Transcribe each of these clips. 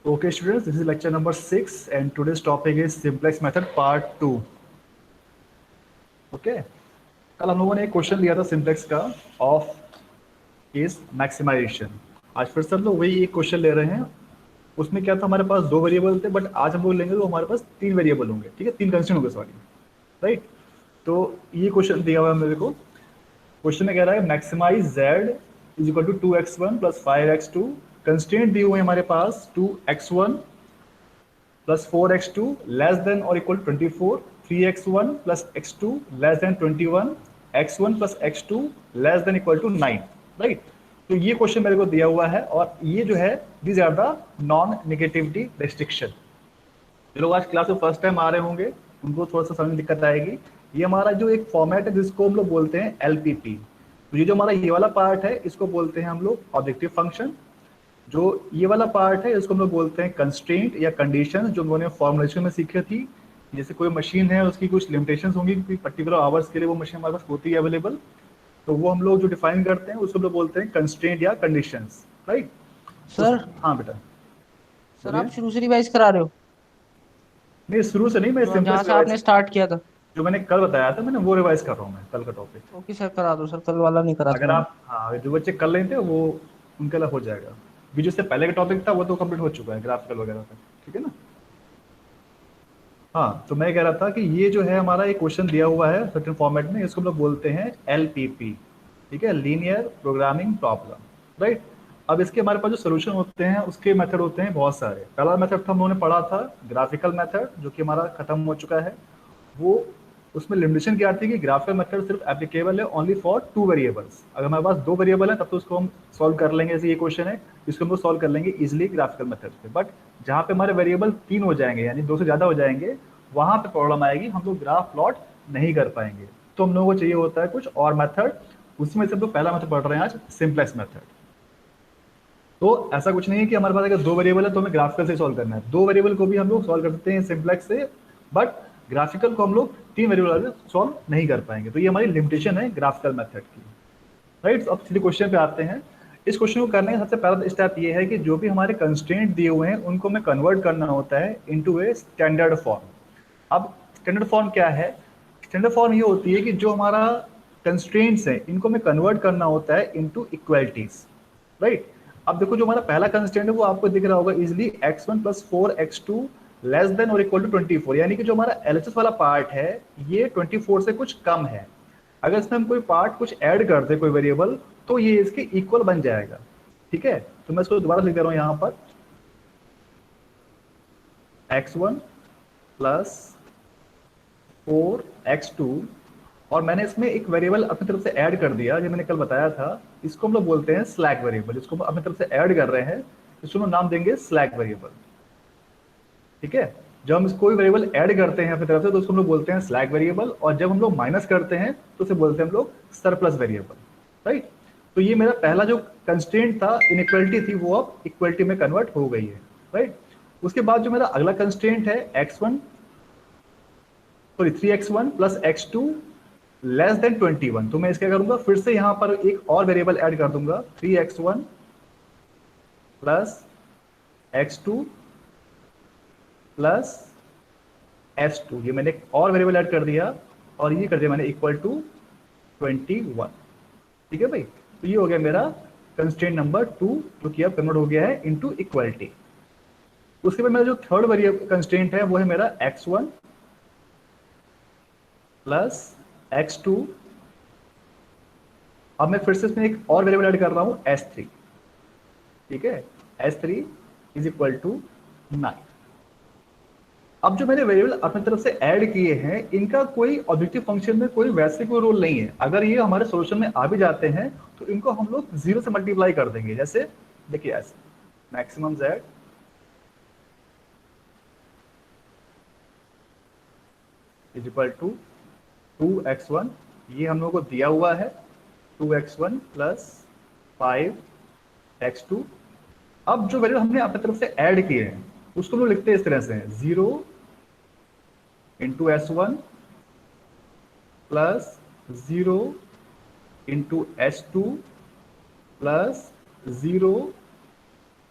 Okay, students, this is lecture number 6, and today's topic is simplex method part 2. Okay, कल हम लोगों ने एक क्वेश्चन लिया था सिंप्लेक्स का ऑफ केस मैक्सिमाइजेशन। आज फिर से हम लोग वही एक क्वेश्चन ले रहे हैं। उसमें क्या था, हमारे पास दो वेरिएबल थे, बट आज हम लोग लेंगे तो हमारे पास तीन वेरिएबल होंगे। ठीक है, तीन कंस्ट्रेंट होंगे, सॉरी, राइट। तो ये क्वेश्चन दिया हुआ है मेरे को। क्वेश्चन में कह रहा है maximise z is equal to 2x1 plus 5x2। Constraint दिए हुए हैं हमारे पास 2x1 plus 4x2 less than or equal to 24, 3x1 plus x2 less than 21, x1 plus x2 less than equal to 9, right. तो ये क्वेश्चन मेरे को दिया हुआ है, और ये जो है these are the non negativity restriction. जो लोग आज क्लास में फर्स्ट टाइम आ रहे होंगे उनको थोड़ा सा समझ में दिक्कत आएगी। ये हमारा जो एक फॉर्मेट है जिसको हम लोग बोलते हैं एलपीपी। तो ये जो हमारा ये वाला पार्ट है इसको बोलते हैं हम लोग ऑब्जेक्टिव फंक्शन। जो ये वाला पार्ट है इसको हम लोग बोलते हैं कंस्ट्रेंट या कंडीशन, जो हम लोगों ने फॉर्मुलेशन में सीखी थी। जैसे कोई मशीन है, उसकी कुछ लिमिटेशंस होंगी, कोई पर्टिकुलर आवर्स के लिए वो मशीन हमारे पास होती है अवेलेबल, तो वो हम लोग जो डिफाइन करते हैं उसको हम लोग बोलते हैं कंस्ट्रेंट या कंडीशंस, राइट। सर हाँ बेटा, सर बोलिए। आप शुरू से रिवाइज करा रहे हो नहीं, शुरू से नहीं, मैं जो जहाँ सिंपलेक्स से रिवाइज, आपने स्टार्ट किया था। जो मैंने कल बताया था मैंने वो रिवाइज कर रहा हूँ मैं, कल का टॉपिक। ओके सर, करा दो सर, कल वाला नहीं करा था अगर मैंने। आप, हाँ, जो बच्चे कर लेते हैं वो उनके लिए हो जाएगा। भी जो इससे पहले का टॉपिक था वो तो कंप्लीट हो चुका है, ग्राफिकल वगैरह का, ठीक है ना। हाँ, तो मैं कह रहा था कि ये जो है हमारा एक क्वेश्चन दिया हुआ है सर्टेन फॉर्मेट में, इसको हम लोग बोलते हैं एलपीपी, ठीक है, लीनियर प्रोग्रामिंग प्रॉब्लम, राइट। अब इसके हमारे पास जो सोल्यूशन होते हैं उसके मेथड होते हैं बहुत सारे। पहला मेथड था हम लोगों ने पढ़ा था ग्राफिकल मेथड, जो कि हमारा खत्म हो चुका है। वो, उसमें लिमिटेशन क्या आती है कि ग्राफिकल मेथड सिर्फ एप्लीकेबल है ओनली फॉर टू वेरिएबल्स। अगर हमारे पास दो वेरिएबल है तब तो उसको हम सॉल्व कर लेंगे, जैसे ये क्वेश्चन है इसको हम लोग सॉल्व कर लेंगे इजिली ग्राफिकल मेथड पे। बट जहाँ पे हमारे वेरिएबल तीन हो जाएंगे यानी दो से ज़्यादा हो जाएंगे, वहाँ पे प्रॉब्लम आएगी, हम लोग ग्राफ प्लॉट नहीं कर पाएंगे। तो हम लोगों को चाहिए होता है कुछ और मेथड। उसमें से हम लोग पहला मेथड पढ़ रहे हैं आज, सिंप्लेक्स मेथड। तो ऐसा कुछ नहीं है कि हमारे पास अगर दो वेरिएबल है तो हमें ग्राफिकल से सॉल्व करना है। दो वेरिएबल को भी हम लोग सॉल्व कर सकते हैं सिंप्लेक्स से, बट ग्राफिकल को हम लोग तीन वेरिएबल से सॉल्व नहीं कर पाएंगे। तो ये हमारी लिमिटेशन है ग्राफिकल मेथड की, राइट। अब सीधे क्वेश्चन पे आते हैं। इस क्वेश्चन को करने का सबसे पहला स्टेप ये है कि जो भी हमारे कंस्ट्रेंट दिए हुए हैं उनको हमें कन्वर्ट करना होता है इनटू ए स्टैंडर्ड फॉर्म। अब स्टैंडर्ड फॉर्म क्या है? स्टैंडर्ड फॉर्म ये होती है कि जो हमारा कंस्ट्रेंट्स है इनको हमें कन्वर्ट करना होता है इनटू इक्वलिटीज, राइट। अब देखो जो हमारा पहला कंस्ट्रेंट है वो आपको दिख रहा होगा easily, x1 plus 4x2 less than और इक्वल टू 24, यानी कि जो हमारा एलएचएस वाला पार्ट है ये 24 से कुछ कम है। अगर इसमें हम कोई पार्ट कुछ ऐड कर दे, कोई वेरिएबल, तो ये इसके इक्वल बन जाएगा, ठीक है। तो मैं इसको दोबारा लिख दे रहा हूं यहां पर, x1 प्लस 4x2, और मैंने इसमें एक वेरिएबल अपनी तरफ से ऐड कर दिया, जो मैंने कल बताया था। इसको हम लोग बोलते हैं स्लैक वेरिएबल। इसको हम अपनी तरफ से ऐड कर रहे हैं, इसको हम नाम देंगे स्लैक वेरिएबल, ठीक है। जब हम कोई वेरिएबल ऐड करते हैं अपनी तरफ से तो उसको हम लोग बोलते हैं स्लैक वेरिएबल, और जब हम लोग माइनस करते हैं तो उसे बोलते हैं हम लोग सरप्लस वेरिएबल, राइट। तो ये मेरा पहला जो कंस्ट्रेंट था, इनइक्वालिटी थी, वो अब इक्वलिटी में कन्वर्ट हो गई है, राइट। उसके बाद जो मेरा अगला कंस्ट्रेंट है three x one plus x2 less than 21, तो मैं इसका करूंगा फिर से यहां पर एक और वेरिएबल ऐड कर दूंगा, 3x1 plus x2 plus s2। ये मैंने एक और वेरिएबल ऐड कर दिया, और ये कर दिया मैंने इक्वल टू 21, ठीक है भाई। तो ये हो गया मेरा कंस्ट्रेंट नंबर 2, जो कि अब कन्वर्ट हो गया है इनटू इक्वलिटी। उसके बाद मेरा जो थर्ड वेरिएबल कंस्ट्रेंट है वो है मेरा x1 प्लस x2। अब मैं फिर से इसमें एक और वेरिएबल ऐड कर रहा हूं s3, ठीक है, s3 इज इक्वल टू 9। अब जो मैंने वेरिएबल अपनी तरफ से ऐड किए हैं इनका कोई ऑब्जेक्टिव फंक्शन में कोई वैसे कोई रोल नहीं है। अगर ये हमारे सोल्यूशन में आ भी जाते हैं तो इनको हम लोग जीरो से मल्टीप्लाई कर देंगे। जैसे देखिए ऐसे, maximum z is equal to 2x1, ये हम लोग को दिया हुआ है 2x1 प्लस 5x2। अब जो वेरिएबल हमने अपनी तरफ से ऐड किए हैं उसको हम लोग लिखते हैं इस तरह से, 0 into s1 plus 0 into s2 plus 0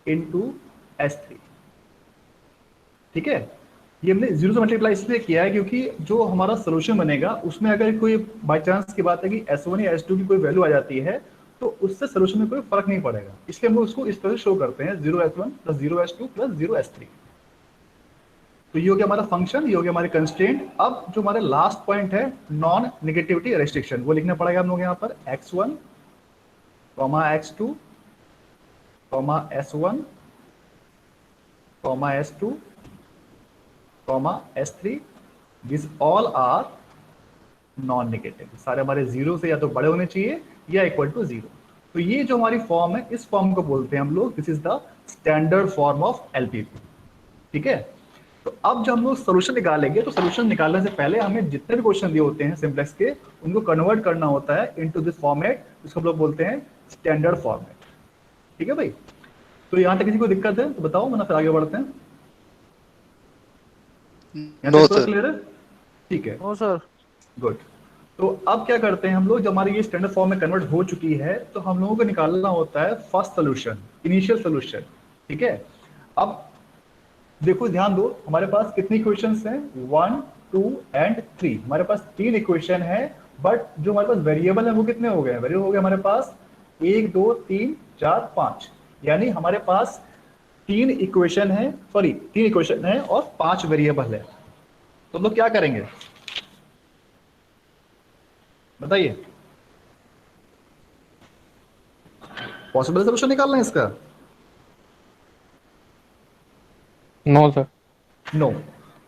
into s3, ठीक है। ये हमने जीरो से मल्टीप्लाई इसलिए किया है क्योंकि जो हमारा सोल्यूशन बनेगा उसमें अगर कोई बाई चांस की बात है कि S1 या S2 की कोई वैल्यू आ जाती है तो उससे सोल्यूशन में कोई फर्क नहीं पड़ेगा, इसलिए हम लोग उसको इस तरह से शो करते हैं 0S1 plus 0S2 plus 0S3। तो ये हो गया हमारा फंक्शन, ये हो गया हमारे कंस्ट्रेंट। अब जो हमारा लास्ट पॉइंट है नॉन नेगेटिविटी रेस्ट्रिक्शन, वो लिखना पड़ेगा हम लोग यहाँ पर x1 x2 S1 S2 S3, this all are non negative. सारे हमारे जीरो से या तो बड़े होने चाहिए या इक्वल टू जीरो। तो ये जो हमारी फॉर्म है इस फॉर्म को बोलते हैं हम लोग, this is the standard form of LPP. ठीक है। तो अब जब हम लोग सोल्यूशन निकालेंगे तो सोल्यूशन निकालने से पहले हमें जितने भी क्वेश्चन दिए होते हैं सिंप्लेक्स के उनको कन्वर्ट करना होता है इनटू दिस फॉर्मेट, जिसको हम लोग बोलते हैं स्टैंडर्ड फॉर्मेट। ठीक है भाई। तो यहाँ तक किसी को दिक्कत है तो बताओ, वरना फिर आगे बढ़ते हैं। यहाँ नो तक पूरा सर। क्लियर है? ठीक है, नो सर। गुड। तो अब क्या करते हैं हम लोग, जब हमारी ये स्टैंडर्ड फॉर्म में कन्वर्ट हो चुकी है तो हम लोगों को निकालना होता है फर्स्ट सोल्यूशन, इनिशियल सोल्यूशन। ठीक है। अब देखो ध्यान दो, हमारे पास कितनी इक्वेशंस हैं, 1 2 एंड 3। हमारे पास 3 इक्वेशन है, बट जो हमारे पास वेरिएबल है वो कितने हो गए? वेरिएबल हो गए हमारे पास 1 2 3 4 5, यानी हमारे पास 3 इक्वेशन है, सॉरी 3 इक्वेशन है और 5 वेरिएबल है। तो हम लोग क्या करेंगे बताइए? पॉसिबल सोल्यूशन निकालना है इसका? No sir. नो।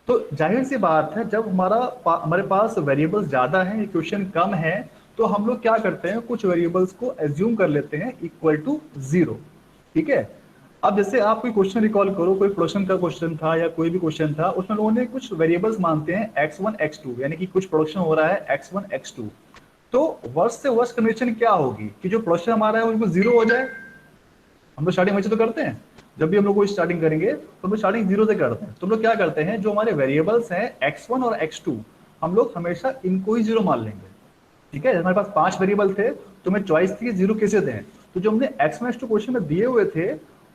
तो जाहिर सी बात है, जब हमारे पास वेरिएबल्स ज्यादा हैं, इक्वेशन कम है, तो हम लोग क्या करते हैं, कुछ वेरिएबल्स को एज्यूम कर लेते हैं इक्वल टू जीरो। ठीक है। अब जैसे आप कोई क्वेश्चन रिकॉल करो, कोई प्रोडक्शन का क्वेश्चन था या कोई भी क्वेश्चन था, उसमें लोगों ने कुछ वेरिएबल्स मानते हैं x1 x2, यानी कि कुछ प्रोडक्शन हो रहा है x1 x2। तो वर्स्ट से वर्स्ट कंडीशन क्या होगी कि जो प्रोडक्शन हमारा है वो जीरो हो जाए। हम लोग स्टार्टिंग वैसे तो करते हैं, जब भी हम लोग को स्टार्टिंग करेंगे तो हम लोग स्टार्टिंग जीरो से करते हैं। तो हम लोग क्या करते हैं, जो हमारे वेरिएबल्स हैं x1 और x2, हम लोग हमेशा इनको ही जीरो मान लेंगे। ठीक है। हमारे पास 5 वेरिएबल थे तो हमें चॉइस थी जीरो कैसे दें, तो जो हमने x1 x2 क्वेश्चन में दिए हुए थे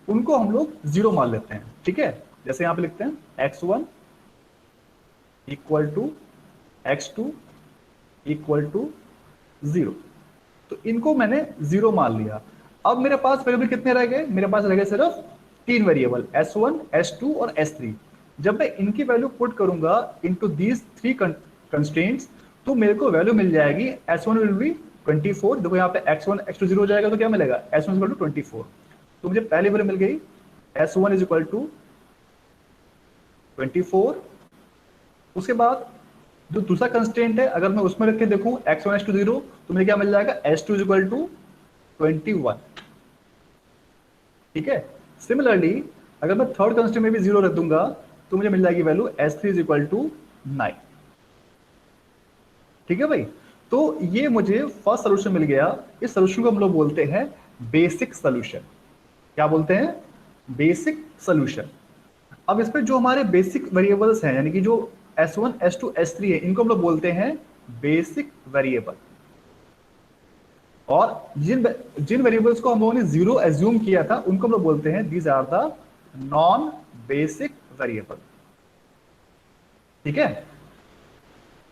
उनको हम लोग जीरो मान लेते हैं। ठीक है। जैसे यहाँ पे लिखते हैं x1 equal to x2 equal to zero, तो इनको मैंने जीरो मान लिया। अब मेरे पास वेरिएबल कितने रह गए? मेरे पास रह गए सिर्फ 3 वेरिएबल, S1 S2 और S3। जब मैं इनकी वैल्यू पुट करूंगा इनटू दीज 3 कंस्ट्रेंट्स तो मेरे को वैल्यू मिल जाएगी S1 विल बी 24। देखो यहाँ पे x1 x2 जीरो हो जाएगा तो क्या मिलेगा, S1 इक्वल टू 24। तो मुझे पहली वैल्यू मिल गई S1 इज इक्वल टू 24। उसके बाद जो दूसरा कंस्टेंट है अगर मैं उसमें रख के देखूं x1 x2 जीरो, तो मुझे क्या मिल जाएगा, S2 इज इक्वल टू 21। ठीक है। सिमिलरली अगर मैं थर्ड कंस्टेंट में भी जीरो रख दूंगा तो मुझे मिल जाएगी value S3 is equal to 9। ठीक है भाई। तो ये मुझे फर्स्ट सोल्यूशन मिल गया। इस सोल्यूशन को हम लोग बोलते हैं बेसिक सोल्यूशन। क्या बोलते हैं? Basic solution. अब इसमें जो हमारे बेसिक वेरिएबल्स हैं, यानी कि जो S1 S2 S3 है, इनको हम लोग बोलते हैं बेसिक वेरिएबल। और जिन जिन वेरिएबल्स को हम लोगों ने जीरो एज्यूम किया था उनको हम लोग बोलते हैं these are the non basic variable. ठीक है।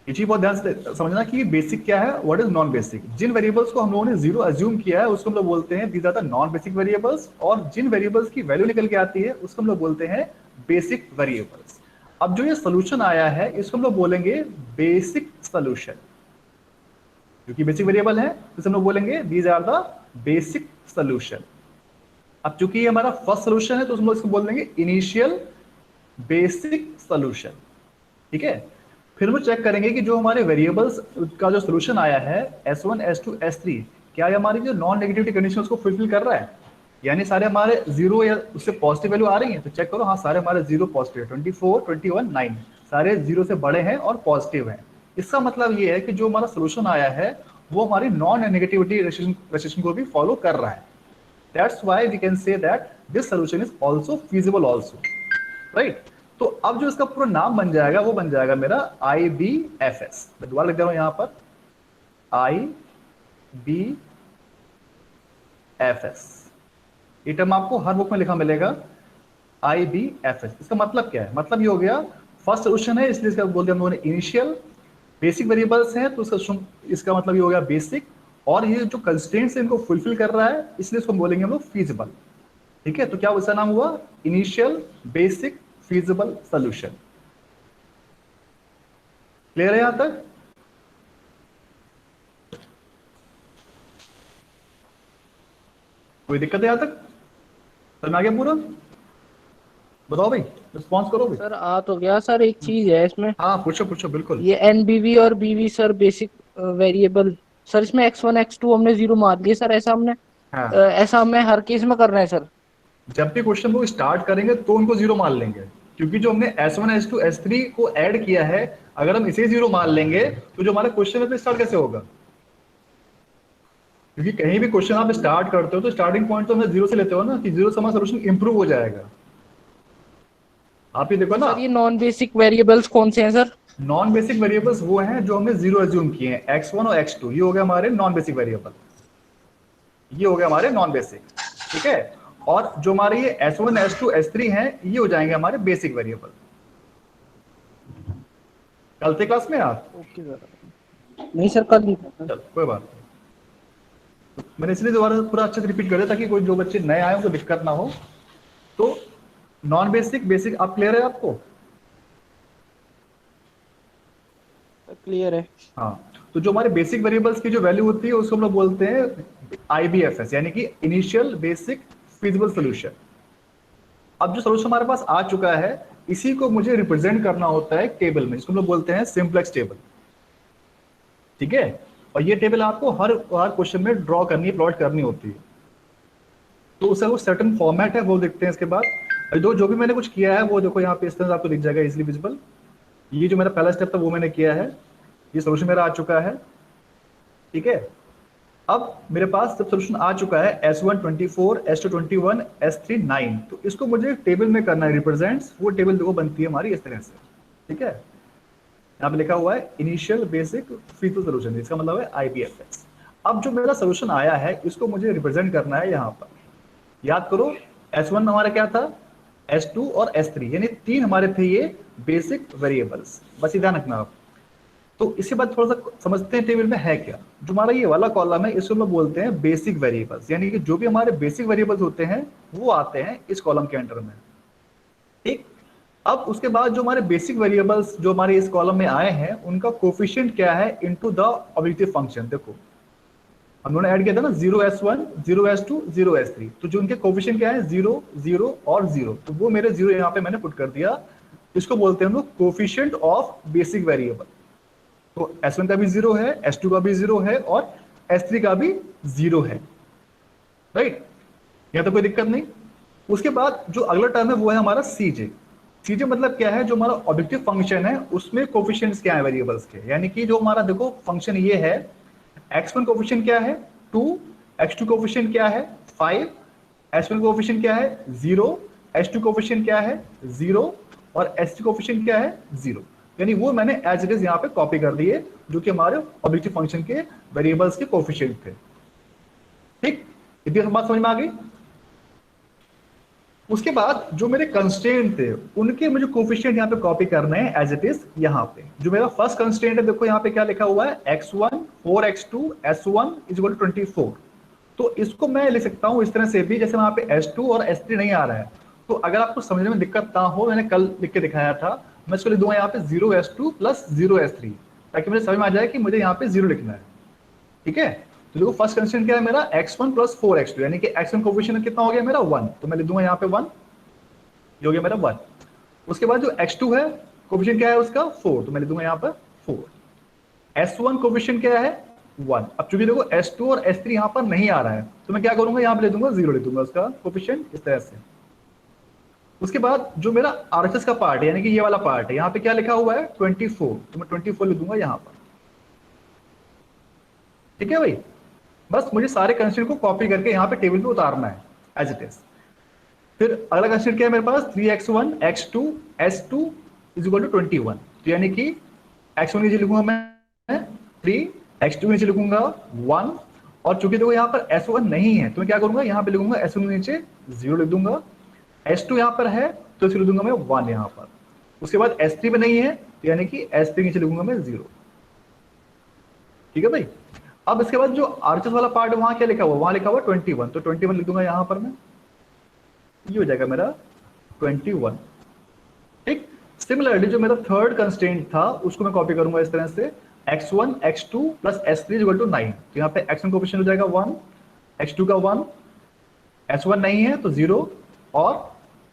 ये चीज बहुत ध्यान से समझना कि बेसिक क्या है, व्हाट इज नॉन बेसिक। जिन वेरिएबल्स को हम लोगों ने जीरो एज्यूम किया है उसको हम लोग बोलते हैं these are the non basic variables, और जिन वेरिएबल्स की वैल्यू निकल के आती है उसको हम लोग बोलते हैं बेसिक वेरिएबल्स। अब जो ये सोल्यूशन आया है इसको हम लोग बोलेंगे बेसिक सोल्यूशन, क्योंकि बेसिक वेरिएबल है तो हम लोग बोलेंगे these are the basic solution. अब चूंकि ये हमारा फर्स्ट सोल्यूशन है तो हम लोग इसको बोल देंगे इनिशियल बेसिक सोल्यूशन। ठीक है। फिर हम चेक करेंगे कि जो हमारे वेरिएबल्स का जो सोल्यूशन आया है S1 S2 S3, क्या ये हमारी जो नॉन नेगेटिविटी कंडीशन उसको फुलफिल कर रहा है, यानी सारे हमारे जीरो या उससे पॉजिटिव वैल्यू आ रही है। तो चेक करो, हाँ सारे हमारे जीरो पॉजिटिव, 24 21 9 सारे जीरो से बड़े हैं और पॉजिटिव हैं। इसका मतलब ये है कि जो हमारा सोल्यूशन आया है वो हमारी नॉन नेगेटिविटी रेस्ट्रिक्शन को भी फॉलो कर रहा है। That's why we can say that this solution is also feasible also, right. तो अब जो इसका पूरा नाम बन जाएगा वो बन जाएगा मेरा IBFS। मैं दोबारा लिख दे रहा हूं यहां पर IBFS। ये टर्म आपको हर बुक में लिखा मिलेगा IBFS। इसका मतलब क्या है? मतलब ये हो गया फर्स्ट सोल्यूशन है, इसलिए इसका बोल दिया हम लोगों ने इनिशियल। बेसिक वेरिएबल्स हैं तो इसका मतलब ये हो गया बेसिक। और ये जो कंस्ट्रेंट्स है इनको फुलफिल कर रहा है, इसलिए इसको बोलेंगे हम लोग फीजिबल। ठीक है, तो क्या उसका नाम हुआ? Initial basic feasible solution. Clear है यहां तक? कोई दिक्कत है यहां तक? समझ में आ गया पूरा? बताओ भाई, रिस्पॉन्स करो भाई। सर आ तो गया सर, एक चीज है इसमें, हाँ पूछो पूछो, बिल्कुल। ये एनबीवी और बीवी सर बेसिक वेरिएबल, सर इसमें x1 x2 हमने जीरो मार दिए सर, ऐसा हमने हाँ, ऐसा हमें हर केस में करना है सर? जब भी क्वेश्चन को स्टार्ट करेंगे तो उनको जीरो मान लेंगे, क्योंकि जो हमने S1 S2 S3 को ऐड किया है, अगर हम इसे जीरो मान लेंगे तो जो हमारा क्वेश्चन है तो स्टार्ट कैसे होगा? क्योंकि कहीं भी क्वेश्चन आप स्टार्ट करते हो तो स्टार्टिंग पॉइंट तो हमें जीरो से लेते हो ना, कि जीरो से हमारा सोल्यूशन इंप्रूव हो जाएगा। आप ये देखो ना, सर ये नॉन बेसिक वेरिएबल्स कौन से हैं सर? नॉन बेसिक वेरिएबल्स वो हैं जो हमने जीरो एज्यूम किए हैं, x1 और x2, ये हो गया हमारे नॉन बेसिक वेरिएबल, ये हो गया हमारे नॉन बेसिक। ठीक है, और जो हमारे ये S1 S2 S3 हैं, ये हो जाएंगे हमारे बेसिक वेरिएबल। कल थे क्लास में आप? Okay sir. नहीं सर, कल नहीं था। चल कोई बात नहीं, मैंने इसलिए दोबारा पूरा अच्छे से रिपीट कर दिया ताकि कोई जो बच्चे नए आए उनको दिक्कत ना हो। तो नॉन बेसिक बेसिक आप क्लियर है आपको? क्लियर है। हाँ, तो जो हमारे बेसिक वेरिएबल्स की जो वैल्यू होती है उसको हम लोग बोलते हैं IBFS, यानी कि इनिशियल बेसिक फिजिबल सोल्यूशन। अब जो सोल्यूशन हमारे पास आ चुका है, इसी को मुझे रिप्रेजेंट करना होता है टेबल में, जिसको हम लोग बोलते हैं सिंप्लेक्स टेबल। ठीक है, और ये टेबल आपको हर क्वेश्चन में ड्रॉ करनी है, प्लॉट करनी होती है। तो उसका वो सर्टन फॉर्मेट है, वो देखते हैं इसके बाद। जो भी मैंने कुछ किया है वो देखो यहाँ पे इस तरह से आपको दिख जाएगा इजिली विजिबल। ये जो मेरा पहला स्टेप था वो मैंने किया है, ये सोल्यूशन मेरा आ चुका है। ठीक है, अब मेरे पास जब सोल्यूशन आ चुका है S1 24, S2 21, S3 9, तो इसको मुझे टेबल में करना है रिप्रेजेंट्स। वो टेबल देखो बनती है हमारी इस तरह से। ठीक है, यहाँ पे लिखा हुआ है इनिशियल बेसिक फीजिबल सोल्यूशन, इसका मतलब है IBFS। अब जो मेरा सोल्यूशन आया है इसको मुझे रिप्रेजेंट करना है यहाँ पर। याद करो, S1 हमारा क्या था, S2 और S3, यानी तीन हमारे थे ये बेसिक वेरिएबल्स। बस ये ध्यान रखना आप। तो इसके बाद थोड़ा सा समझते हैं टेबल में है क्या। जो हमारा ये वाला कॉलम है इसको हम लोग बोलते हैं बेसिक वेरिएबल्स, यानी कि जो भी हमारे बेसिक वेरिएबल्स होते हैं वो आते हैं इस कॉलम के अंडर में। ठीक, अब उसके बाद जो हमारे बेसिक वेरिएबल्स जो हमारे इस कॉलम में आए हैं उनका कोफिशिएंट क्या है इनटू द ऑब्जेक्टिव फंक्शन। देखो हम लोगों ने ऐड किया था ना 0S1 0S2 0S3, तो जो उनके कोफिशिएंट क्या है 0 0 और 0, तो वो मेरे 0 यहाँ पे मैंने पुट कर दिया। इसको बोलते हैं हम लोग कोफिशिएंट ऑफ बेसिक वेरिएबल। तो S1 का भी 0 है, S2 का भी 0 है और S3 का भी 0 है। राइट, यहाँ तो कोई दिक्कत नहीं। उसके बाद जो अगला टर्म है वो है हमारा CJ। CJ मतलब क्या है, जो हमारा ऑब्जेक्टिव फंक्शन है उसमें कोफिशिएंट्स क्या है वेरिएबल्स के, यानी कि जो हमारा देखो फंक्शन ये है, x1 कोफिशिएंट क्या है 2, x2 कोफिशिएंट क्या है 5, s1 कोफिशिएंट क्या है 0, s2 कोफिशिएंट क्या है 0 और s3 कोफिशिएंट क्या है 0। यानी वो मैंने एज इट इज यहाँ पे कॉपी कर दिए, जो कि हमारे ऑब्जेक्टिव फंक्शन के वेरिएबल्स के कोफिशिएंट थे। ठीक, इतनी बात समझ में आ गई? उसके बाद जो मेरे कंस्ट्रेंट थे उनके मुझे कोफिशिएंट यहाँ पे कॉपी करने हैं एज इट इज यहाँ पे। जो मेरा फर्स्ट कंस्ट्रेंट है देखो यहाँ पे क्या लिखा हुआ है x1 4x2 S1 is equal to 24। तो इसको मैं लिख सकता हूँ इस तरह से भी, जैसे वहां पे S2 और S3 नहीं आ रहा है। तो अगर आपको समझने में दिक्कत ना हो, मैंने कल लिख के दिखाया था, मैं इसको लिख दूंगा यहाँ पे 0S2 प्लस 0S3, ताकि मुझे समझ में आ जाए कि मुझे यहाँ पे 0 लिखना है। ठीक है, तो देखो फर्स्ट कंस्ट्रेंट क्या है मेरा x1 प्लस 4x2, यानी कि x1 कोफिशिएंट कितना हो गया मेरा 1, तो मैं लिख दूंगा यहाँ पे 1, ये हो गया मेरा 1। उसके बाद जो x2 है कोफिशिएंट क्या है उसका 4, तो मैं लिख दूंगा यहाँ पर 4। S1 कोफिशिएंट क्या है 1। अब चूंकि देखो S2 और S3 यहाँ पर नहीं आ रहा है, तो मैं क्या करूंगा यहाँ पे ले दूंगा 0 लिख दूंगा उसका कोफिशिएंट इस तरह से। उसके बाद जो मेरा RHS का पार्ट है, यानी कि ये वाला पार्ट है, यहाँ पे क्या लिखा हुआ है 24, तो मैं 24 लिख दूंगा यहाँ पर। ठीक है भाई, बस मुझे सारे कंस्ट्रेंट को कॉपी करके यहाँ पे टेबल पे उतारना है एज इट इज। फिर अगला कंस्ट्रेंट क्या है मेरे पास 3x1 x2 S2 is equal to 21, तो यानी कि x1 नीचे लिखूंगा मैं 3, x2 नीचे लिखूंगा 1, और चूंकि देखो यहाँ पर S1 नहीं है तो मैं क्या करूंगा यहाँ पे लिखूंगा S1 नीचे 0 लिख दूंगा। S2 यहाँ पर है तो इसे लिख दूंगा मैं 1 यहाँ पर। उसके बाद S3 में नहीं है तो यानी कि S3 नीचे लिखूंगा मैं 0। ठीक है भाई। अब इसके बाद जो आरएचएस वाला पार्ट है वहां क्या लिखा हुआ, वहां लिखा हुआ 21, तो 21 लिख दूंगा यहाँ पर मैं, ये हो जाएगा मेरा 21। ठीक। सिमिलरली जो मेरा थर्ड कंस्ट्रेंट था उसको मैं कॉपी करूंगा इस तरह से, x1 x2 plus s3 equal to 9। तो यहाँ पे x1 कोएफिशिएंट हो जाएगा 1, x2 का 1, s1 नहीं है तो 0, और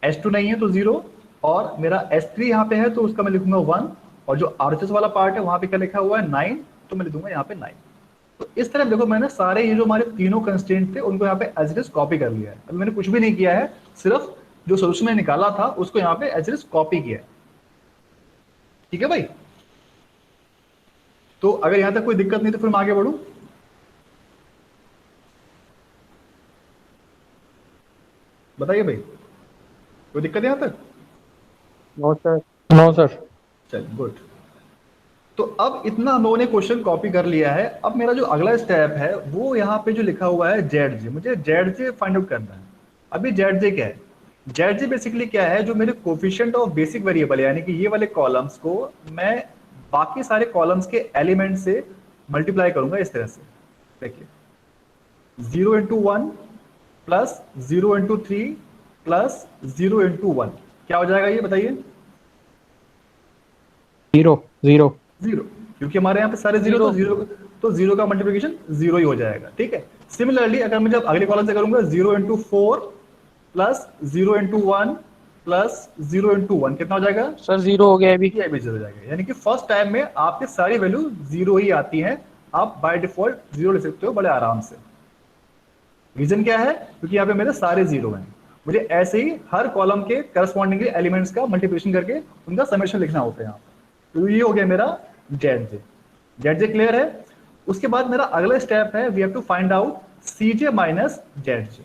s2 नहीं है तो 0, और मेरा s3 यहाँ पे है तो उसका मैं लिखूंगा 1, और जो आरएचएस वाला पार्ट है वहां पे क्या लिखा हुआ है 9, तो मैं लिखूंगा यहाँ पे 9। तो इस तरह देखो मैंने सारे ये जो हमारे तीनों कंस्ट्रेंट थे उनको यहाँ पे एज इट इज कॉपी कर लिया है। अभी मैंने कुछ भी नहीं किया है, सिर्फ जो सोल्यूशन मैंने निकाला था उसको यहाँ पे एज इट इज कॉपी किया है। ठीक है भाई। तो अगर यहां तक कोई दिक्कत नहीं तो फिर मैं आगे बढ़ूं। बताइए भाई, कोई दिक्कत है यहां तक? No sir. No sir. चलिए गुड। तो अब इतना हम लोगों ने क्वेश्चन कॉपी कर लिया है। अब मेरा जो अगला स्टेप है वो यहाँ पे जो लिखा हुआ है जेड जे, मुझे जेड जे फाइंड आउट करना है। अभी जेड जे क्या है? जेड जे बेसिकली क्या है, जो मेरे कोफिशिएंट ऑफ बेसिक वेरिएबल है, यानी कि ये वाले कॉलम्स को मैं बाकी सारे कॉलम्स के एलिमेंट से मल्टीप्लाई करूंगा इस तरह से। देखिए 0 into 1 plus 0 into 3 plus 0 into 1, क्या हो जाएगा ये बताइए? 0 0। 0, क्योंकि हमारे यहाँ पे सारे जीरो, तो जीरो का मल्टीप्लिकेशन 0 ही हो जाएगा। ठीक है। सिमिलरली अगर मैं जब अगले कॉलम से करूंगा 0 into 4 plus 0 into 1 plus 0 into 1, कितना हो जाएगा सर 0 हो गया अभी। ये भी 0 हो जाएगा। यानी कि फर्स्ट टाइम में आपके सारी वैल्यू 0 ही आती है, आप बाय डिफॉल्ट 0 ले सकते हो बड़े आराम से। रीजन क्या है? क्योंकि यहाँ पे मेरे सारे 0 हैं, मुझे ऐसे ही हर कॉलम के करस्पॉन्डिंग एलिमेंट्स का मल्टीप्लिकेशन करके उनका समेशन लिखना होता है यहाँ पर। तो ये हो गया मेरा Z J. Z J clear है। उसके बाद मेरा अगला स्टेप है, we have to find out C J minus Z J.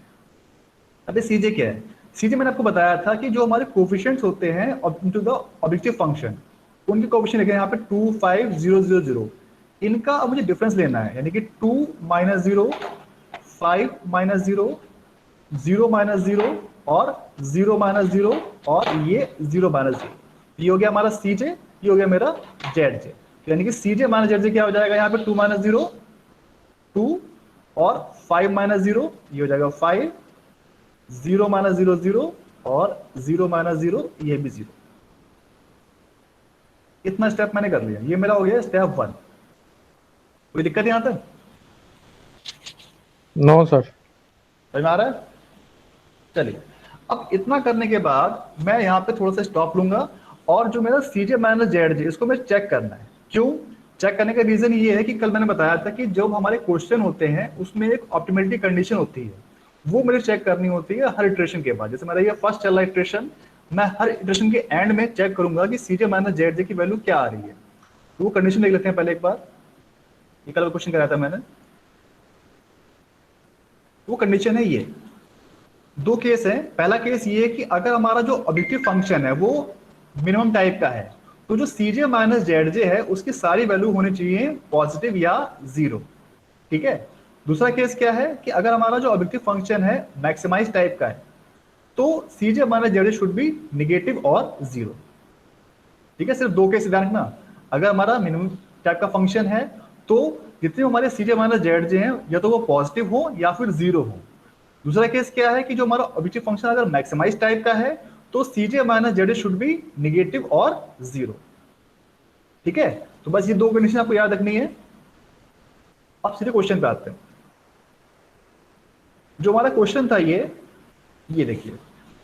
अभी सी जे क्या है? सी जे मैंने आपको बताया था कि जो हमारे कोफिशिएंट्स होते हैं इनटू द ऑब्जेक्टिव फंक्शन, उनके कोफिशिएंट लिखे हैं यहाँ पे 2 5 0 0 0, इनका अब मुझे डिफरेंस लेना है, यानी कि 2 माइनस 0, 5 माइनस 0, 0 माइनस 0, और 0 माइनस 0, और ये 0 माइनस 0। ये हो गया हमारा सी जे, ये हो गया मेरा जेड जे। यानी कि सी जे माइनस जेड जे क्या हो जाएगा यहाँ पे? 2 माइनस 0 2, और 5 माइनस 0 ये हो जाएगा 5, 0 माइनस 0 0, और 0 माइनस 0 ये भी 0। इतना स्टेप मैंने कर लिया, ये मेरा हो गया स्टेप 1। कोई दिक्कत यहां तक? No sir. समझ में आ रहा है? चलिए, अब इतना करने के बाद मैं यहाँ पे थोड़ा सा स्टॉप लूंगा, और जो मेरा सी जे माइनस जेड जे इसको मैं चेक करना है। क्यों चेक करने का रीजन ये है कि कल मैंने बताया था कि जब हमारे क्वेश्चन होते हैं उसमें एक ऑप्टिमलिटी कंडीशन होती है, वो मुझे चेक करनी होती है हर इटरेशन के बाद। जैसे मेरा ये फर्स्ट चल रहा है इटरेशन, मैं हर इटरेशन के एंड में चेक करूंगा कि सी जे माइनस जेड जे की वैल्यू क्या आ रही है। तो वो कंडीशन देख लेते हैं पहले एक बार। ये कल क्वेश्चन कराया था मैंने। वो कंडीशन है ये, दो केस है। पहला केस ये है कि अगर हमारा जो ऑब्जेक्टिव फंक्शन है वो मिनिमम टाइप का है, तो जो सी जे माइनस जेड जे है उसकी सारी वैल्यू होनी चाहिए पॉजिटिव या 0। ठीक है। दूसरा केस क्या है कि अगर हमारा जो ऑब्जेक्टिव फंक्शन है मैक्सिमाइज टाइप का है, तो C J minus Z J should be negative और 0। ठीक है। सिर्फ दो केस ध्यान रखना। अगर हमारा मिनिमम टाइप का फंक्शन है तो जितने हमारे सी जे माइनस जेड जे हैं या तो वो पॉजिटिव हो या फिर 0 हो। दूसरा केस क्या है कि जो हमारा ऑब्जेक्टिव फंक्शन अगर मैक्सिमाइज टाइप का है तो C J minus Z should be negative और 0। ठीक है। तो बस ये दो कंडीशन आपको याद रखनी है। अब सीधे क्वेश्चन पे आते हैं। जो हमारा क्वेश्चन था ये देखिए,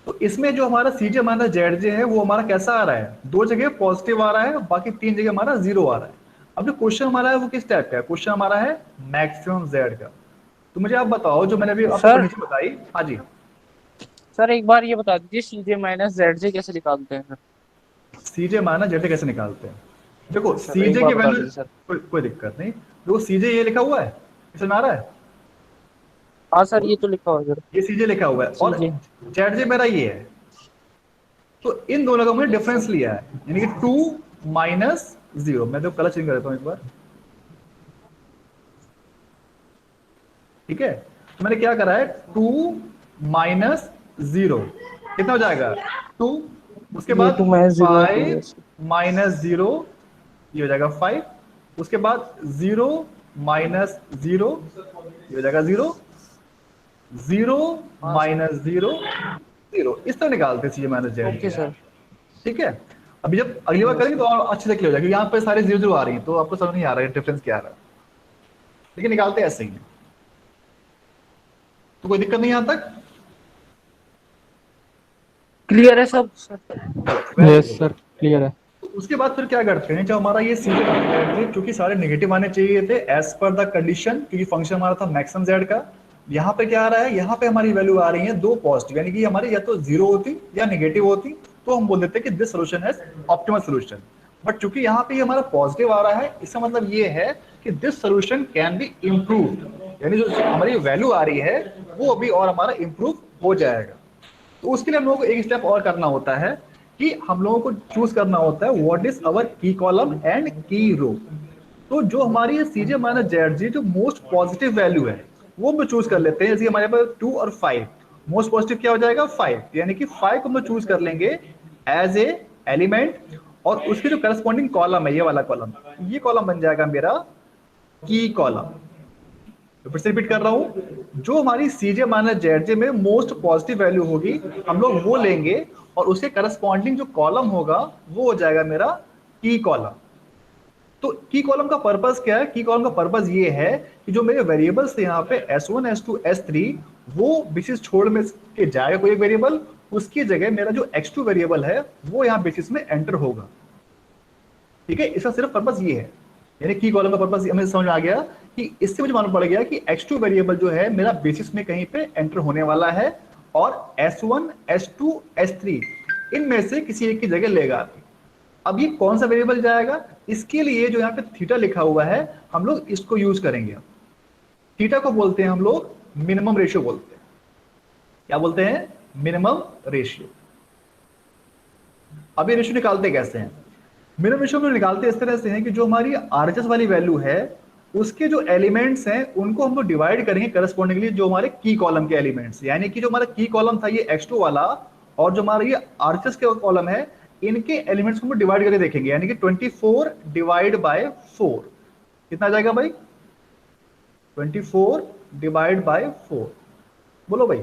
तो इसमें जो हमारा सी जे माइनस जेड जे है वो हमारा कैसा आ रहा है? दो जगह पॉजिटिव आ रहा है, बाकी तीन जगह हमारा 0 आ रहा है। अब जो क्वेश्चन हमारा है वो किस टाइप का है? क्वेश्चन हमारा है मैक्सिमम जेड का। तो मुझे आप बताओ, जो मैंने अभी आपको सर कंडीशन बताई। हाँ जी। सर एक बार ये बता दीजिए सीजे माइनस जेड जे कैसे निकालते हैं? सीजे माइनस जेड कैसे निकालते हैं? देखो सर एक सीजे बार की बता वैल्यू दीजिए सर। कोई दिक्कत नहीं। देखो सीजे ये लिखा हुआ है, इसमें आ रहा है, हाँ सर ये तो लिखा हुआ है सर। ये सीजे लिखा हुआ है, और सीजे। जेड जे मेरा ये है। तो इन दोनों का मुझे डिफरेंस लिया है, यानी कि 2 माइनस 0। मैं तो कलर चेंज कर देता हूं एक बार। ठीक है। तो मैंने क्या करा है, 2 माइनस 0, कितना हो जाएगा 2, उसके ये बाद 2 माइनस 0 है 2 5 माइनस 0, ये हो जाएगा 5, उसके बाद 0 माइनस 0, ये हो जाएगा 0, 0 हाँ सर। माइनस 0, 0, इस तरह निकालते हैं सी माइनस जेड। Okay sir. ठीक है, अभी जब अगली बार यस करेंगे सर। तो और अच्छे से क्लियर हो जाएगा, क्योंकि यहाँ पे सारे 0 0 आ रही हैं तो आपको समझ नहीं आ रहा है डिफरेंस क्या आ रहा है, लेकिन निकालते ऐसे ही है। तो कोई दिक्कत नहीं यहाँ तक? क्लियर है सब sir. Very yes good. Sir clear है। तो उसके बाद फिर क्या करते हैं, जब हमारा ये सीधे थे क्योंकि सारे नेगेटिव आने चाहिए थे एज पर द कंडीशन, क्योंकि फंक्शन हमारा था मैक्सिमम जेड का। यहाँ पे क्या आ रहा है, यहाँ पे हमारी वैल्यू आ रही है 2 पॉजिटिव, यानी कि हमारे या तो 0 होती या नेगेटिव होती, तो हम बोल देते हैं कि दिस सोल्यूशन है ऑप्टिमल सोल्यूशन। बट चूंकि यहाँ पे हमारा पॉजिटिव आ रहा है, इसका मतलब ये है कि this solution can be improved, यानी जो हमारी वैल्यू आ रही है वो अभी और हमारा इम्प्रूव हो जाएगा। तो उसके लिए हम लोगों को एक स्टेप और करना होता है कि हम लोगों को चूज करना होता है व्हाट इज अवर की कॉलम एंड की रो। तो जो हमारी सीजे माइनस जेड जी जो मोस्ट पॉजिटिव वैल्यू है वो हम चूज कर लेते हैं। जैसे हमारे पास 2 और 5, मोस्ट पॉजिटिव क्या हो जाएगा 5, यानी कि 5 को हम लोग चूज कर लेंगे एज ए एलिमेंट, और उसके जो करस्पॉन्डिंग कॉलम है ये वाला कॉलम, ये कॉलम बन जाएगा मेरा की कॉलम। तो फिर से रिपीट कर रहा हूं, जो हमारी सीजे माइनस जेड जे में मोस्ट पॉजिटिव वैल्यू होगी हम लोग वो लेंगे, और उसके करस्पॉन्डिंग जो कॉलम होगा वो हो जाएगा मेरा की कॉलम। तो की कॉलम का पर्पस क्या है, की कॉलम का पर्पस ये है कि जो मेरे वेरिएबल्स थे यहाँ पे S1 S2 S3, वो बेसिस छोड़ में के जाएगा कोई एक वेरिएबल, उसकी जगह मेरा जो x2 वेरिएबल है वो यहाँ बेसिस में एंटर होगा। ठीक है, इसका सिर्फ पर्पस ये है, यानी की कॉलम का पर्पस हमें समझ में आ गया कि इससे मुझे मालूम पड़ गया कि x2 वेरिएबल जो है मेरा बेसिस में कहीं पे एंटर होने वाला है, और S1 S2 S3 इनमें से किसी एक की जगह लेगा। अब ये कौन सा वेरिएबल जाएगा, इसके लिए जो यहाँ पे थीटा लिखा हुआ है हम लोग इसको यूज करेंगे। थीटा को बोलते हैं हम लोग मिनिमम रेशियो बोलते हैं। क्या बोलते हैं, मिनिमम रेशियो। अब ये रेशियो निकालते कैसे हैं, मिनिमम रेशियो में निकालते इस तरह से हैं कि जो हमारी आरएचएस वाली वैल्यू है उसके जो एलिमेंट्स हैं उनको हम लोग डिवाइड करेंगे करस्पॉन्डिंगली जो हमारे की कॉलम के एलिमेंट्स, यानी कि जो हमारा की कॉलम था ये x2 वाला, और जो हमारा ये आरएचएस के कॉलम है इनके एलिमेंट्स को हम डिवाइड करके देखेंगे, यानी कि 24 डिवाइड बाय 4 कितना आ जाएगा भाई, 24 डिवाइड बाय 4, बोलो भाई,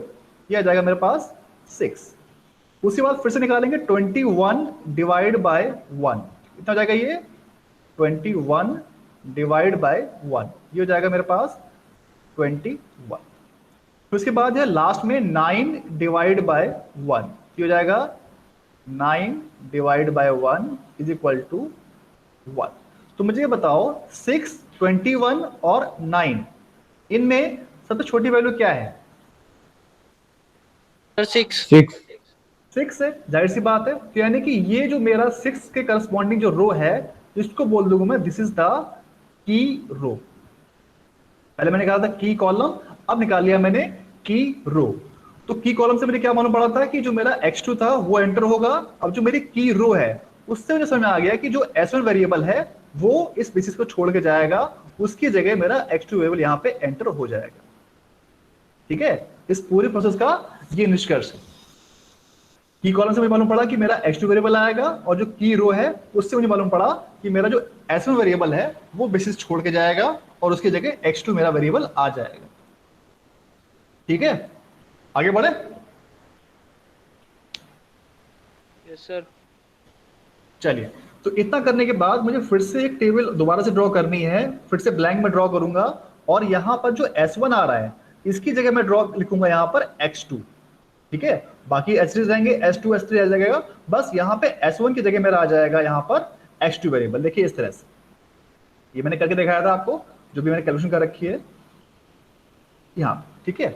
ये आ जाएगा मेरे पास 6। उसके बाद फिर से निकालेंगे 21 डिवाइड बाय 1, कितना हो जाएगा ये 21 डिवाइड बाय 1, ये हो जाएगा मेरे पास 21। फिर उसके बाद है लास्ट में 9 डिवाइड बाय 1, ये हो जाएगा 9 divide by 1 is equal to 1। तो मुझे ये बताओ 6, 21 और 9 इनमें सबसे छोटी वैल्यू क्या है, सर 6। 6 है, जाहिर सी बात है। तो यानी कि ये जो मेरा 6 के करस्पॉन्डिंग जो रो है इसको बोल दूंगा मैं दिस इज द की रो। पहले मैंने कहा था की कॉलम, अब निकाल लिया मैंने की रो। तो की कॉलम से मुझे क्या मालूम पड़ा था कि जो मेरा x2 था वो एंटर होगा। अब जो मेरी की रो है उससे मुझे समझ में आ गया कि जो S1 वेरिएबल है वो इस बेसिस को छोड़ के जाएगा, उसकी जगह मेरा x2 वेरिएबल यहाँ पे एंटर हो जाएगा। ठीक है, इस पूरे प्रोसेस का ये निष्कर्ष है। की कॉलम से मुझे मालूम पड़ा कि मेरा x2 वेरिएबल आएगा, और जो की रो है उससे मुझे मालूम पड़ा कि मेरा जो S1 वेरिएबल है वो बेसिस छोड़ के जाएगा और उसकी जगह x2 मेरा वेरिएबल आ जाएगा। ठीक है, आगे बढ़े। Yes sir. चलिए, तो इतना करने के बाद मुझे फिर से एक टेबल दोबारा से ड्रॉ करनी है, फिर से ब्लैंक में ड्रॉ करूंगा, और यहां पर जो S1 आ रहा है इसकी जगह मैं ड्रॉ लिखूंगा यहां पर x2। ठीक है, बाकी S3 रहेंगे, S2 S3 आ जाएगा, बस यहाँ पे S1 की जगह मेरा आ जाएगा यहाँ पर x2 वेरिएबल। देखिए इस तरह से, ये मैंने करके दिखाया था आपको, जो भी मैंने कैलकुलेशन कर रखी है यहाँ। ठीक है,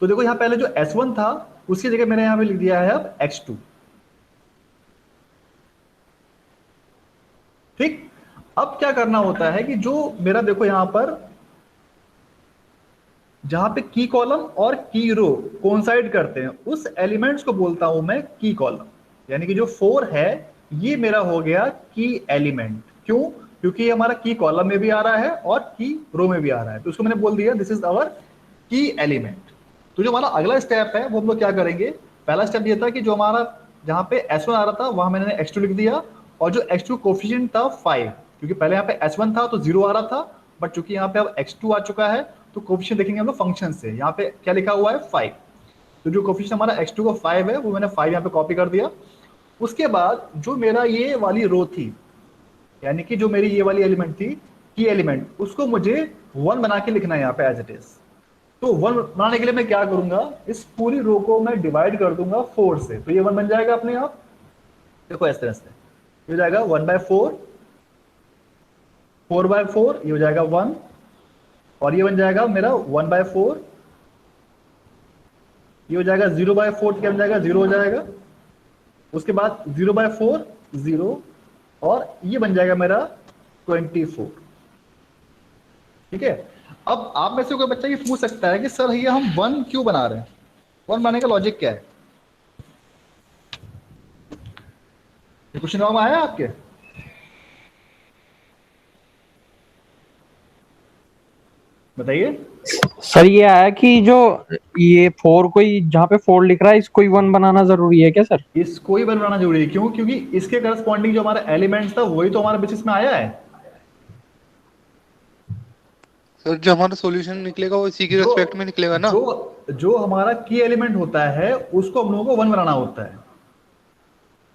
तो देखो यहाँ पहले जो S1 था उसकी जगह मैंने यहाँ पे लिख दिया है अब x2। ठीक, अब क्या करना होता है कि जो मेरा देखो यहां पर जहां पे की कॉलम और की रो कोइंसाइड करते हैं उस एलिमेंट्स को बोलता हूं मैं की कॉलम, यानी कि जो 4 है ये मेरा हो गया की एलिमेंट। क्यों, क्योंकि ये हमारा की कॉलम में भी आ रहा है और की रो में भी आ रहा है, तो उसको मैंने बोल दिया दिस इज आवर की एलिमेंट। तो जो हमारा अगला स्टेप है वो हम लोग क्या करेंगे, पहला स्टेप ये था कि जो हमारा जहाँ पे S1 आ रहा था वहां मैंने X2 लिख दिया, और जो X2 कोफिशिएंट था 5, क्योंकि पहले यहाँ पे S1 था तो 0 आ रहा था, बट चूंकि यहाँ पे अब X2 आ चुका है तो कोफिशिएंट देखेंगे हम लोग फंक्शन से, यहाँ पे क्या लिखा हुआ है 5, तो जो कोफिशिएंट हमारा X2 का 5 है वो मैंने 5 यहाँ पे कॉपी कर दिया। उसके बाद जो मेरा ये वाली रो थी, यानी कि जो मेरी ये वाली एलिमेंट थी की एलिमेंट, उसको मुझे 1 बना के लिखना है यहाँ पे एज इट इज। तो 1 बनाने के लिए मैं क्या करूंगा, इस पूरी रो को मैं डिवाइड कर दूंगा 4 से, तो ये 1 बन जाएगा अपने आप। देखो इस तरह से ये हो जाएगा 1/4, 4/4 ये हो जाएगा 1, और ये बन जाएगा मेरा 1/4, ये हो जाएगा 0/4, क्या बन जाएगा 0 हो जाएगा। उसके बाद 0/4 0, और ये बन जाएगा मेरा 24। ठीक है, अब आप में से कोई बच्चा ये पूछ सकता है कि सर ये हम 1 क्यों बना रहे हैं, 1 बनाने का लॉजिक क्या है? ये क्वेश्चन जवाब आया आपके? बताइए। सर ये आया कि जो ये 4 कोई जहाँ पे 4 लिख रहा है इसको ही 1 बनाना जरूरी है क्या सर? इसको ही 1 बनाना जरूरी है, क्यों? क्योंकि इसके करस्पॉन्डिंग जो हमारा एलिमेंट्स था वही तो हमारा बेसिस में आया है। सर जो हमारा सॉल्यूशन निकलेगा वो इसी के रेस्पेक्ट में निकलेगा ना? जो हमारा की एलिमेंट होता है उसको हम लोगों को 1 बनाना होता है।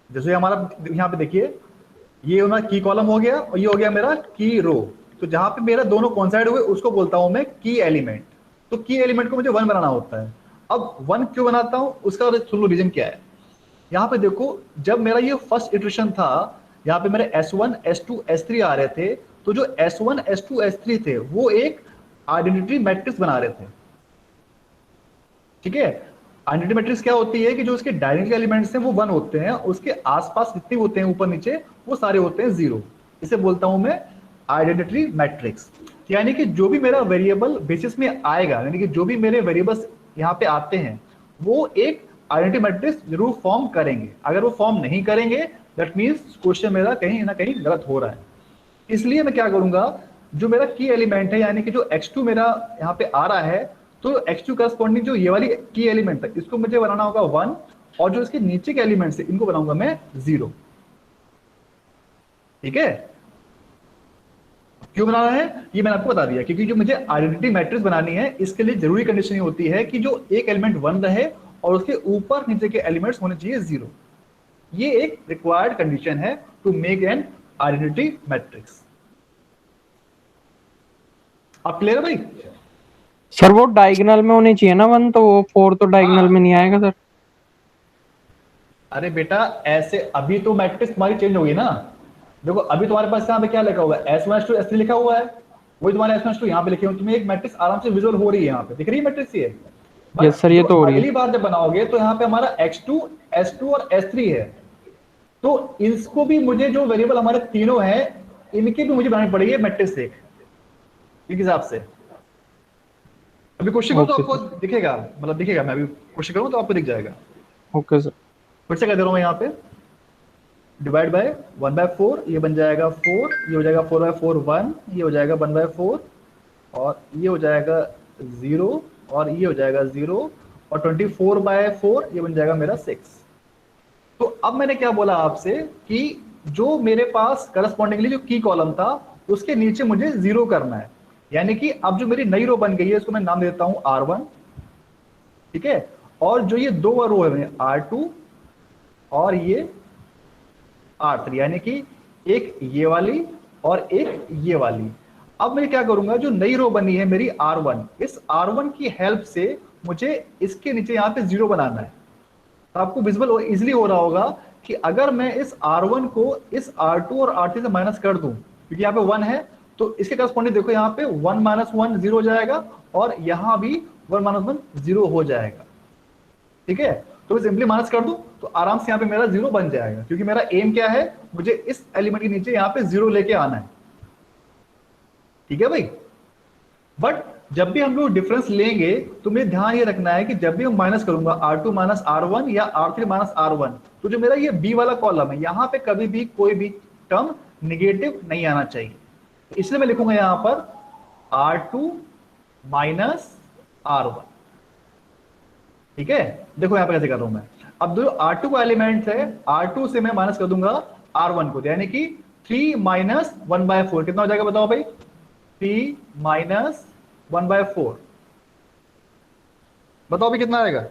जैसे हमारा यहाँ पे देखिए, ये हमारा की कॉलम हो गया और ये हो गया मेरा की रो, तो जहां पे मेरा दोनों कॉन्साइड हुए उसको बोलता हूं मैं की एलिमेंट। तो की एलिमेंट को मुझे 1 बनाना होता है। अब 1 क्यों बनाता हूं उसका रीजन क्या है, यहाँ पे देखो, जब मेरा ये फर्स्ट इटरेशन था, यहाँ पे मेरे S1 S2 S3 आ रहे थे, तो जो S1 S2 S3 थे वो एक आइडेंटिटी मैट्रिक्स बना रहे थे। ठीक है, आइडेंटिटी मैट्रिक्स क्या होती है कि जो उसके डायरेक्ट एलिमेंट्स हैं वो 1 होते हैं, उसके आसपास जितने होते हैं ऊपर नीचे वो सारे होते हैं 0। इसे बोलता हूं मैं आइडेंटिटी मैट्रिक्स। यानी कि जो भी मेरा वेरिएबल बेसिस में आएगा, यानी कि जो भी मेरे वेरिएबल्स यहाँ पे आते हैं वो एक आइडेंटिटी मैट्रिक्स जरूर फॉर्म करेंगे। अगर वो फॉर्म नहीं करेंगे दैट मीन्स क्वेश्चन मेरा कहीं ना कहीं गलत हो रहा है। इसलिए मैं क्या करूंगा, जो मेरा की एलिमेंट है यानी कि जो X2 मेरा यहाँ पे आ रहा है, तो X2 करस्पॉन्डिंग जो ये वाली की एलिमेंट है इसको मुझे बनाना होगा 1, और जो इसके नीचे के एलिमेंट्स है इनको बनाऊंगा मैं 0। ठीक है, क्यों बनाना है ये मैंने आपको बता दिया, क्योंकि जो मुझे आइडेंटिटी मैट्रिक्स बनानी है इसके लिए जरूरी कंडीशन ये होती है कि जो एक एलिमेंट 1 रहे और उसके ऊपर नीचे के एलिमेंट्स होने चाहिए 0। ये एक रिक्वायर्ड कंडीशन है to make an identity matrix. आप क्लियर है भाई? सर वो डायगोनल में होनी चाहिए ना 1, तो वो 4 तो डायगोनल में नहीं आएगा सर। अरे बेटा ऐसे अभी तो मैट्रिक्स तुम्हारी चेंज होगी ना। देखो अभी तुम्हारे पास यहाँ पे क्या लिखा हुआ है, S1 S2 S3 लिखा हुआ है, वही तुम्हारे S1 S2 यहाँ पे लिखे हुए, तुम्हें एक मैट्रिक्स आराम से विजुअल हो रही है, यहाँ पे दिख रही है मैट्रिक्स ये। यस सर, ये तो हो रही है। अगली बार जब बनाओगे तो यहाँ पे हमारा X2 S2 और S3 है, तो इसको भी मुझे जो वेरिएबल हमारे तीनों हैं इनकी भी मुझे बनानी पड़ेगी मैट्रिक्स एक हिसाब से। अभी क्वेश्चन करो तो आपको दिखेगा, मतलब दिखेगा, मैं अभी क्वेश्चन करूँ तो आपको दिख जाएगा। ओके सर, फिर से कह दे रहा हूँ मैं यहाँ पे, डिवाइड बाय 1/4, ये बन जाएगा 4, ये हो जाएगा 4/4 1, ये हो जाएगा 1/4, और ये हो जाएगा 0, और ये हो जाएगा 0, और 24/4 ये बन जाएगा मेरा 6। तो अब मैंने क्या बोला आपसे कि जो मेरे पास करस्पॉन्डिंगली जो की कॉलम था उसके नीचे मुझे 0 करना है, यानी कि अब जो मेरी नई रो बन गई है इसको मैं नाम देता हूं R1। ठीक है, और जो ये दो रो है R2 और ये R3, यानी कि एक ये वाली और एक ये वाली। अब मैं क्या करूंगा, जो नई रो बनी है मेरी R1, इस R1 की हेल्प से मुझे इसके नीचे यहाँ पे 0 बनाना है। तो आपको विजिबल इजिली हो रहा होगा कि अगर मैं इस R1 को इस R2 और R3 से माइनस कर दूं, क्योंकि यहाँ पे 1 है, तो इसके करस्पॉन्डिंग देखो यहाँ पे 1 - 1 0 हो जाएगा, और यहाँ भी 1 - 1 0 हो जाएगा। ठीक है, तो मैं सिंपली माइनस कर दूं तो आराम से यहाँ पे मेरा 0 बन जाएगा, क्योंकि मेरा एम क्या है, मुझे इस एलिमेंट के नीचे यहाँ पे 0 लेके आना है। ठीक है भाई, बट जब भी हम लोग डिफरेंस लेंगे तो मेरे ध्यान ये रखना है कि जब भी मैं माइनस करूंगा R2 - R1 या R3 - R1, तो जो मेरा ये B वाला कॉलम है यहाँ पे कभी भी कोई भी टर्म निगेटिव नहीं आना चाहिए। इसलिए मैं लिखूंगा यहाँ पर R2 - R1। ठीक है, देखो यहाँ पे कैसे कर रहा हूं मैं। अब जो R2 का एलिमेंट है, R2 से मैं माइनस कर दूंगा R1 को, यानी कि 3 माइनस 1/4 कितना हो जाएगा बताओ भाई? 3 माइनस 1/4 बताओ भी कितना आएगा?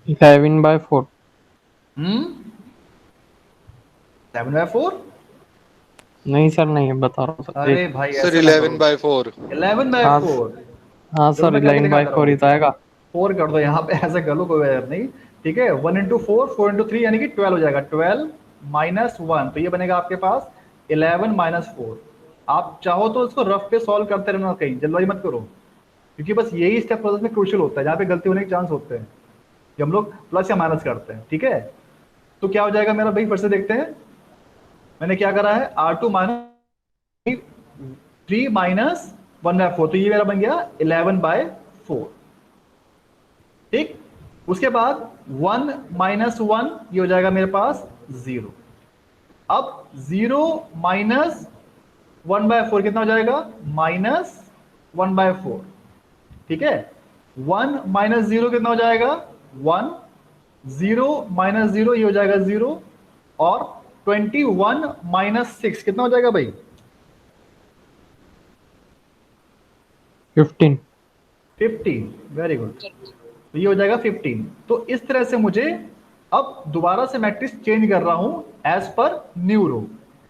11/4। 7/4? नहीं सर, नहीं बता रहा हूँ सर, अरे भाई सर ऐसे ना करो। 11/4। 11/4? हाँ देखो सर, मैं करके 11/4 ही तो आएगा। 4 कर दो यहाँ पे, ऐसे कर लो, कोई वजह नहीं। ठीक है, 1 into 4, 4 into 3 यानी कि 12 हो जाएगा। 12 माइनस 1 तो ये बनेगा आपके पास 11 माइनस 4। आप चाहो तो इसको रफ पे सॉल्व करते रहना, कहीं जल्दबाजी मत करो, क्योंकि बस यही स्टेप प्रोसेस में क्रूशियल होता है जहाँ पे गलती होने के चांस होते हैं कि हम लोग प्लस या माइनस करते हैं। ठीक है, तो क्या हो जाएगा मेरा भाई, फिर से देखते हैं। मैंने क्या करा है, R2 माइनस 3 माइनस 1/4 तो ये मेरा बन गया 11/4। ठीक, उसके बाद 1 माइनस 1 ये हो जाएगा मेरे पास 0। अब 0 माइनस 1/4 कितना हो जाएगा? माइनस 1/4। ठीक है, 1 माइनस 0 कितना हो जाएगा? 1। 0 माइनस 0 ये हो जाएगा 0। और 21 माइनस 6 कितना हो जाएगा भाई? 15। 15। वेरी गुड, तो ये हो जाएगा 15। तो इस तरह से मुझे अब दोबारा से मैट्रिक्स चेंज कर रहा हूं एज पर न्यू रो।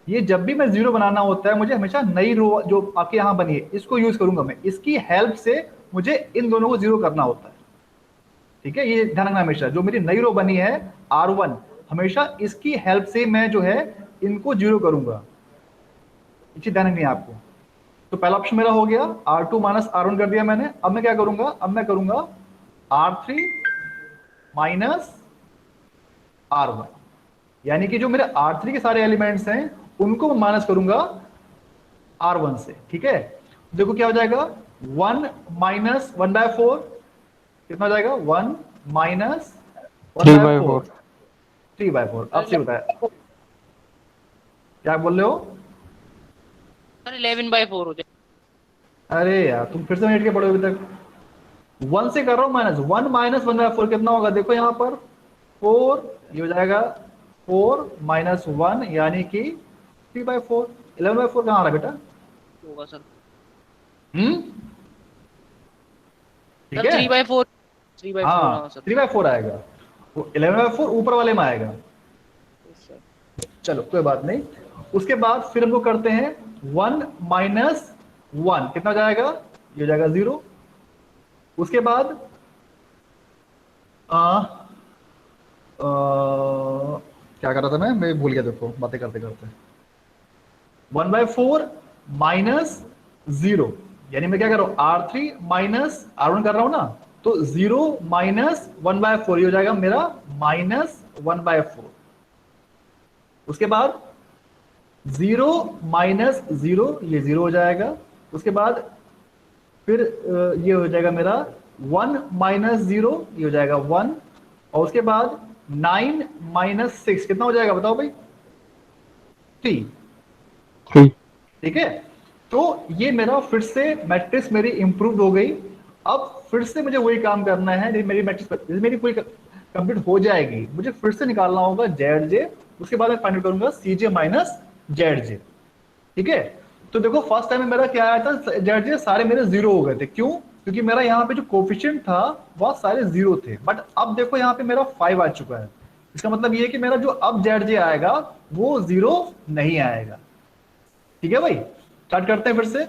ये जब भी मैं जीरो बनाना होता है, मुझे हमेशा नई रो जो आपके यहां बनी है इसको यूज करूंगा मैं, इसकी हेल्प से मुझे इन दोनों को जीरो करना होता है। ठीक है, ये ध्यान रखना हमेशा, जो मेरी नई रो बनी है R1, हमेशा इसकी हेल्प से मैं जो है इनको जीरो करूंगा। ये चीज ध्यान रखनी है आपको। तो पहला ऑप्शन मेरा हो गया, R2 माइनस R1 कर दिया मैंने। अब मैं क्या करूंगा, अब मैं करूंगा R3 माइनस R1, यानी कि जो मेरे R3 के सारे एलिमेंट्स हैं उनको मैं माइनस करूंगा R1 से। ठीक है, देखो क्या हो जाएगा, 1 माइनस 1/4 कितना हो जाएगा? 1 माइनस 1/4 3/4। 3/4। अब से बताया, क्या बोल रहे हो? सर 11/4 हो जाएगा। अरे यार तुम फिर से नेट के पढ़ो अभी तक। 1 से कर रहा हूं माइनस, 1 माइनस 1/4 कितना होगा? देखो यहाँ पर 4 ये हो जाएगा 4 माइनस 1 यानी कि 3/4। 11/4 कहाँ आ रहा बेटा? होगा सर। ठीक सर है, 3/4। 3/4 हाँ हाँ सर। 3/4 आएगा, वो 11/4 ऊपर वाले में आएगा। सर चलो कोई बात नहीं। उसके बाद फिर हम लोग करते हैं 1 माइनस 1 कितना हो जाएगा? ये हो जाएगा 0। उसके बाद आ, क्या कर रहा था मैं भूल गया, देखो बातें करते करते। 1/4 माइनस 0, यानी मैं क्या कर रहा हूं, R3 माइनस R1 कर रहा हूं ना, तो 0 माइनस 1/4 ये हो जाएगा मेरा माइनस 1/4। उसके बाद 0 माइनस 0 ये 0 हो जाएगा। उसके बाद फिर ये हो जाएगा मेरा 1 माइनस 0 ये हो जाएगा 1। और उसके बाद 9 माइनस 6 कितना हो जाएगा बताओ भाई? 3। 3। ठीक है, तो ये मेरा फिर से मैट्रिक्स मेरी इंप्रूव हो गई। अब फिर से मुझे वही काम करना है, मेरी मैट्रिक्स मेरी पूरी कंप्लीट हो जाएगी, मुझे फिर से निकालना होगा ZJ। उसके बाद मैं फाइंड करूंगा CJ माइनस ZJ। ठीक है, तो देखो फर्स्ट टाइम में मेरा क्या आया था, ZJ सारे मेरे जीरो हो गए थे। क्यों? क्योंकि मेरा यहाँ पे जो कोफिशिएंट था वह सारे जीरो थे। बट अब देखो यहाँ पे मेरा 5 आ चुका है, इसका मतलब ये है कि मेरा जो अब ZJ आएगा वो जीरो नहीं आएगा। ठीक है भाई, स्टार्ट करते हैं फिर से।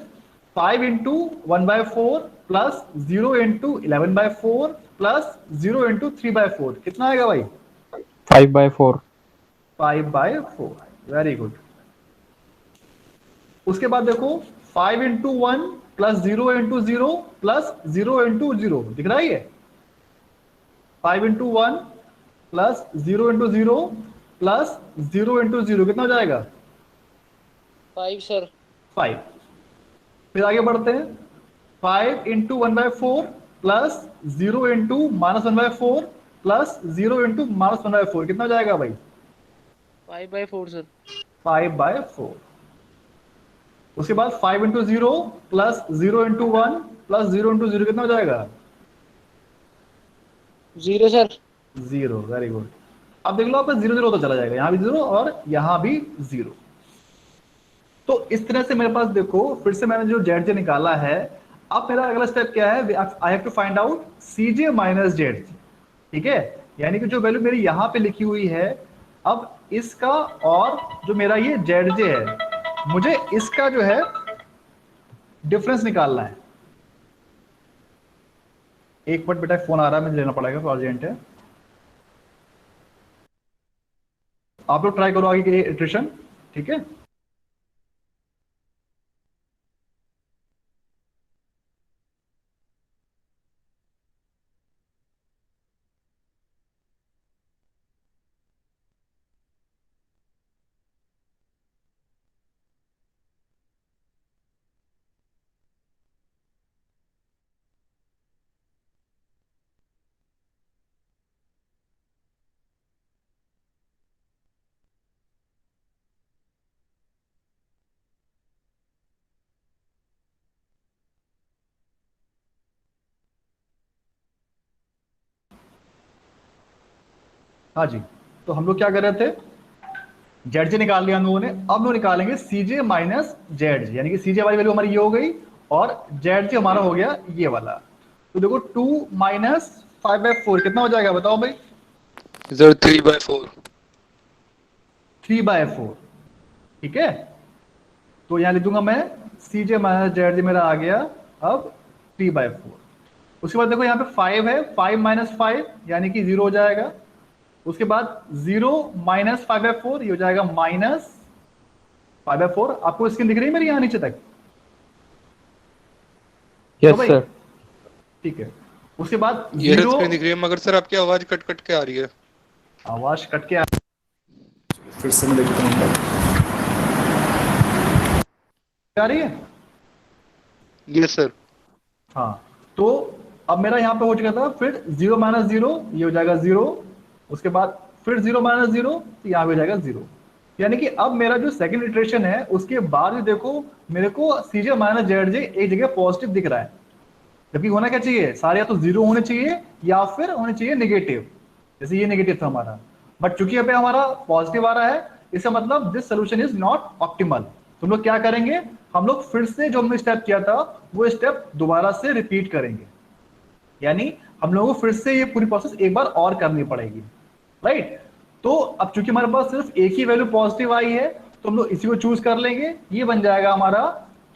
5 into 1/4 plus 0 into 11/4 plus 0 into 3/4 कितना आएगा भाई? 5/4। 5/4। Very good. उसके बाद देखो 5 into 1 plus 0 into 0 plus 0 into 0 दिख रहा है ये? 5 into 1 plus 0 into 0 plus 0 into 0 कितना हो जाएगा? 5 सर। 5। फिर आगे बढ़ते हैं, 5 into 1/4 plus 0 into minus 1/4 plus 0 into minus 1/4 कितना हो जाएगा भाई? 5/4 सर। 5/4। उसके बाद 5 into 0 plus 0 into 1 plus 0 into 0 कितना हो जाएगा? 0 सर। 0। Very good. अब देख लो आपका 0 0 तो चला जाएगा, यहाँ भी 0 और यहाँ भी 0। तो इस तरह से मेरे पास देखो फिर से मैंने जो जेड जे निकाला है। अब मेरा अगला स्टेप क्या है? I have to find out C J minus Z. ठीक है, यानी कि जो वैल्यू मेरी यहाँ पे लिखी हुई है, अब इसका और जो मेरा ये जेड जे है, मुझे इसका जो है डिफरेंस निकालना है। एक मिनट बेटा, फोन आ रहा है, मुझे लेना पड़ेगा, अर्जेंट है। आप लोग ट्राई करो आगे के इटरेशन। ठीक है, हाँ जी। तो हम लोग क्या कर रहे थे? जेड जे निकाल लिया हम लोगों ने। अब लोग निकालेंगे सी जे माइनस जेड जे, यानी कि सी जे वाली वैल्यू हमारी ये हो गई और जेड जे हमारा हो गया ये वाला। तो देखो 2 माइनस 5/4 कितना हो जाएगा बताओ भाई? सर 3/4। 3/4। ठीक है, तो यहाँ लिख दूंगा मैं सी जे माइनस जेड जे मेरा आ गया अब 3/4। उसके बाद देखो यहाँ पे 5 है, 5 माइनस 5 यानी कि 0 हो जाएगा। उसके बाद 0 माइनस 5/4 ये हो जाएगा माइनस 5/4। आपको स्क्रीन दिख रही है मेरी यहाँ नीचे तक? तो यस भाई सर। ठीक है, उसके बाद ये 0। स्क्रीन दिख रही है, मगर सर आपकी आवाज कट कट के आ रही है। आवाज कट के फिर से मैं देखता हूँ आ रही है। Yes sir. हाँ, तो अब मेरा यहाँ पे हो चुका था, फिर 0 माइनस 0 ये हो जाएगा 0। उसके बाद फिर 0 माइनस 0 तो यहाँ पे हो जाएगा 0। यानी कि अब मेरा जो सेकंड इटरेशन है उसके बाद भी देखो मेरे को सीजे माइनस जेड जे एक जगह पॉजिटिव दिख रहा है, जबकि होना क्या चाहिए? सारे या तो 0 होने चाहिए या फिर होने चाहिए नेगेटिव। जैसे ये नेगेटिव था हमारा, बट चूंकि यहाँ पे हमारा पॉजिटिव आ रहा है, इसका मतलब this solution is not optimal. तो हम लोग क्या करेंगे? हम लोग फिर से जो हमने स्टेप किया था वो स्टेप दोबारा से रिपीट करेंगे, यानी हम लोगों को फिर से ये पूरी प्रोसेस एक बार और करनी पड़ेगी। राइट? तो अब चूंकि हमारे पास सिर्फ एक ही वैल्यू पॉजिटिव आई है तो हम लोग इसी को चूज कर लेंगे, ये बन जाएगा हमारा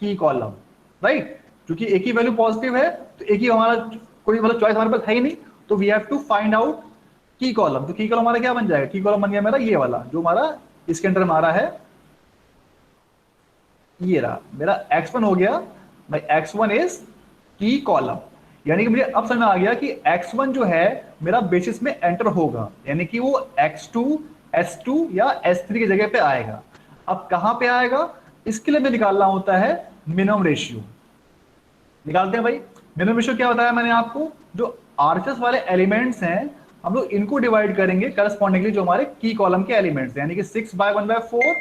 की कॉलम। राइट? क्योंकि एक ही वैल्यू पॉजिटिव है तो एक ही हमारा कोई मतलब चॉइस हमारे पास है ही नहीं, तो we have to find out key column. तो की कॉलम हमारा क्या बन जाएगा? की कॉलम बन गया मेरा ये वाला जो हमारा इसके अंदर हमारा है, ये रहा मेरा x1 हो गया भाई। x1 इज की कॉलम, यानी कि मुझे अब समझ में आ गया कि x1 जो है मेरा बेसिस में एंटर होगा, यानी कि वो x2 s2 या s3 की जगह पे आएगा। अब कहां पे आएगा इसके लिए मैं निकालना होता है मिनिमम रेशियो। निकालते हैं भाई। मिनिमम रेशियो क्या बताया मैंने आपको? जो आरएचएस वाले एलिमेंट्स हैं हम लोग इनको डिवाइड करेंगे करस्पॉन्डिंगली जो हमारे की कॉलम के एलिमेंट्स, यानी कि 6/1/4,